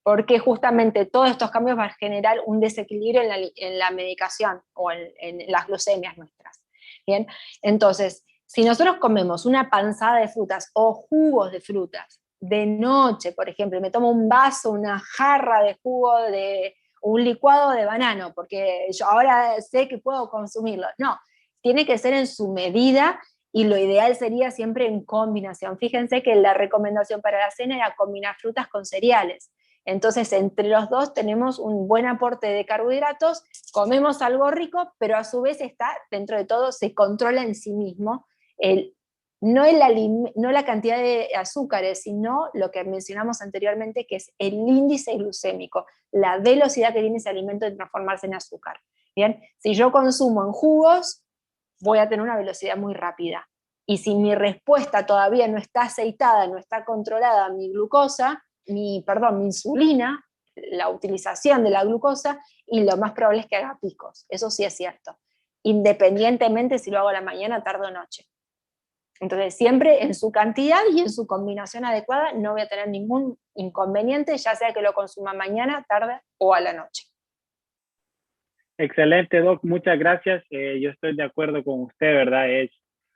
Speaker 2: porque justamente todos estos cambios van a generar un desequilibrio en la medicación o en las glucemias nuestras. Bien, entonces, si nosotros comemos una panzada de frutas o jugos de frutas de noche, por ejemplo, me tomo un vaso, una jarra de jugo de un licuado de banano, porque yo ahora sé que puedo consumirlo. No, tiene que ser en su medida y lo ideal sería siempre en combinación. Fíjense que la recomendación para la cena era combinar frutas con cereales. Entonces, entre los dos tenemos un buen aporte de carbohidratos, comemos algo rico, pero a su vez está, dentro de todo, se controla en sí mismo, no la cantidad de azúcares, sino lo que mencionamos anteriormente, que es el índice glucémico, la velocidad que tiene ese alimento de transformarse en azúcar. Bien, si yo consumo en jugos, voy a tener una velocidad muy rápida. Y si mi respuesta todavía no está aceitada, no está controlada mi glucosa, mi insulina, la utilización de la glucosa, y lo más probable es que haga picos. Eso sí es cierto. Independientemente si lo hago a la mañana, tarde o noche. Entonces, siempre en su cantidad y en su combinación adecuada, no voy a tener ningún inconveniente, ya sea que lo consuma mañana, tarde o a la noche.
Speaker 1: Excelente, Doc. Muchas gracias. Yo estoy de acuerdo con usted, ¿verdad?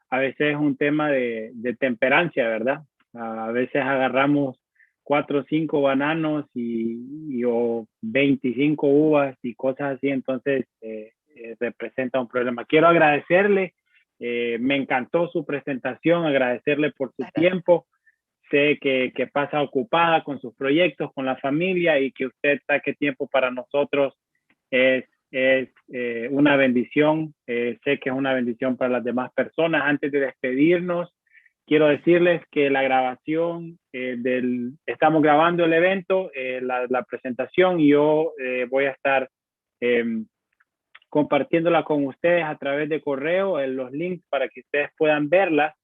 Speaker 1: A veces es un tema de temperancia, ¿verdad? A veces agarramos 4 o 5 bananos o 25 uvas y cosas así, entonces representa un problema. Quiero agradecerle, me encantó su presentación, agradecerle por su tiempo. Sé que pasa ocupada con sus proyectos, con la familia, y que usted saque tiempo para nosotros es una bendición. Sé que es una bendición para las demás personas. Antes de despedirnos, quiero decirles que la grabación estamos grabando el evento, la presentación, y yo voy a estar compartiéndola con ustedes a través de correo, los links para que ustedes puedan verla.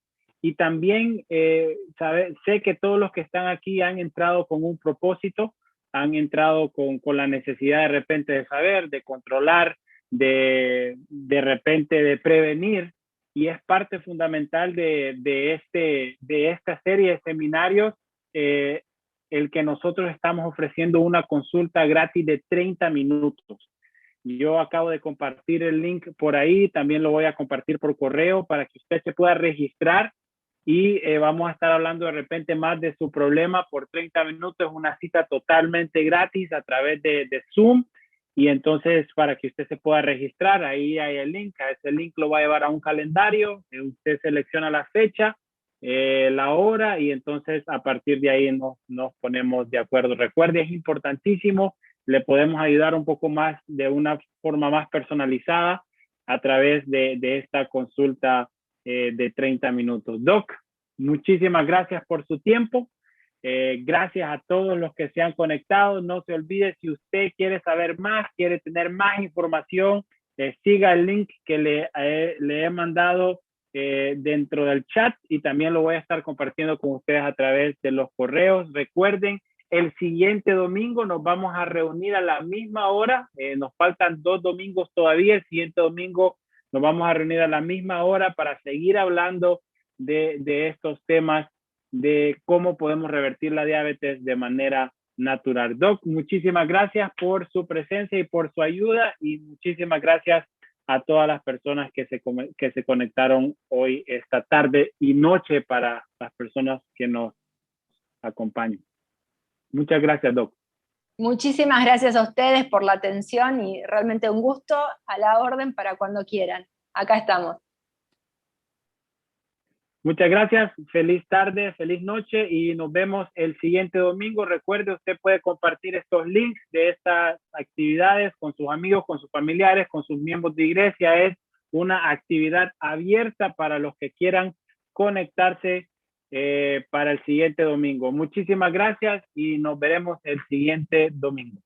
Speaker 1: Y también sé que todos los que están aquí han entrado con un propósito, han entrado con la necesidad de repente de saber, de controlar, de repente de prevenir, y es parte fundamental de esta serie de seminarios, el que nosotros estamos ofreciendo una consulta gratis de 30 minutos. Yo acabo de compartir el link por ahí, también lo voy a compartir por correo para que usted se pueda registrar, y vamos a estar hablando de repente más de su problema por 30 minutos, una cita totalmente gratis a través de Zoom. Y entonces, para que usted se pueda registrar, ahí hay el link. A ese link lo va a llevar a un calendario, usted selecciona la fecha, la hora, y entonces a partir de ahí nos ponemos de acuerdo. Recuerde, es importantísimo, le podemos ayudar un poco más, de una forma más personalizada, a través de esta consulta de 30 minutos. Doc, muchísimas gracias por su tiempo. Gracias a todos los que se han conectado. No se olvide, si usted quiere saber más, quiere tener más información, siga el link que le he mandado dentro del chat, y también lo voy a estar compartiendo con ustedes a través de los correos. Recuerden, el siguiente domingo nos vamos a reunir a la misma hora. Nos faltan 2 domingos todavía. El siguiente domingo nos vamos a reunir a la misma hora para seguir hablando de estos temas, de cómo podemos revertir la diabetes de manera natural. Doc, muchísimas gracias por su presencia y por su ayuda, y muchísimas gracias a todas las personas que se conectaron hoy, esta tarde y noche, para las personas que nos acompañan. Muchas gracias, Doc.
Speaker 2: Muchísimas gracias a ustedes por la atención, y realmente un gusto, a la orden para cuando quieran. Acá estamos.
Speaker 1: Muchas gracias, feliz tarde, feliz noche, y nos vemos el siguiente domingo. Recuerde, usted puede compartir estos links de estas actividades con sus amigos, con sus familiares, con sus miembros de iglesia. Es una actividad abierta para los que quieran conectarse para el siguiente domingo. Muchísimas gracias y nos veremos el siguiente domingo.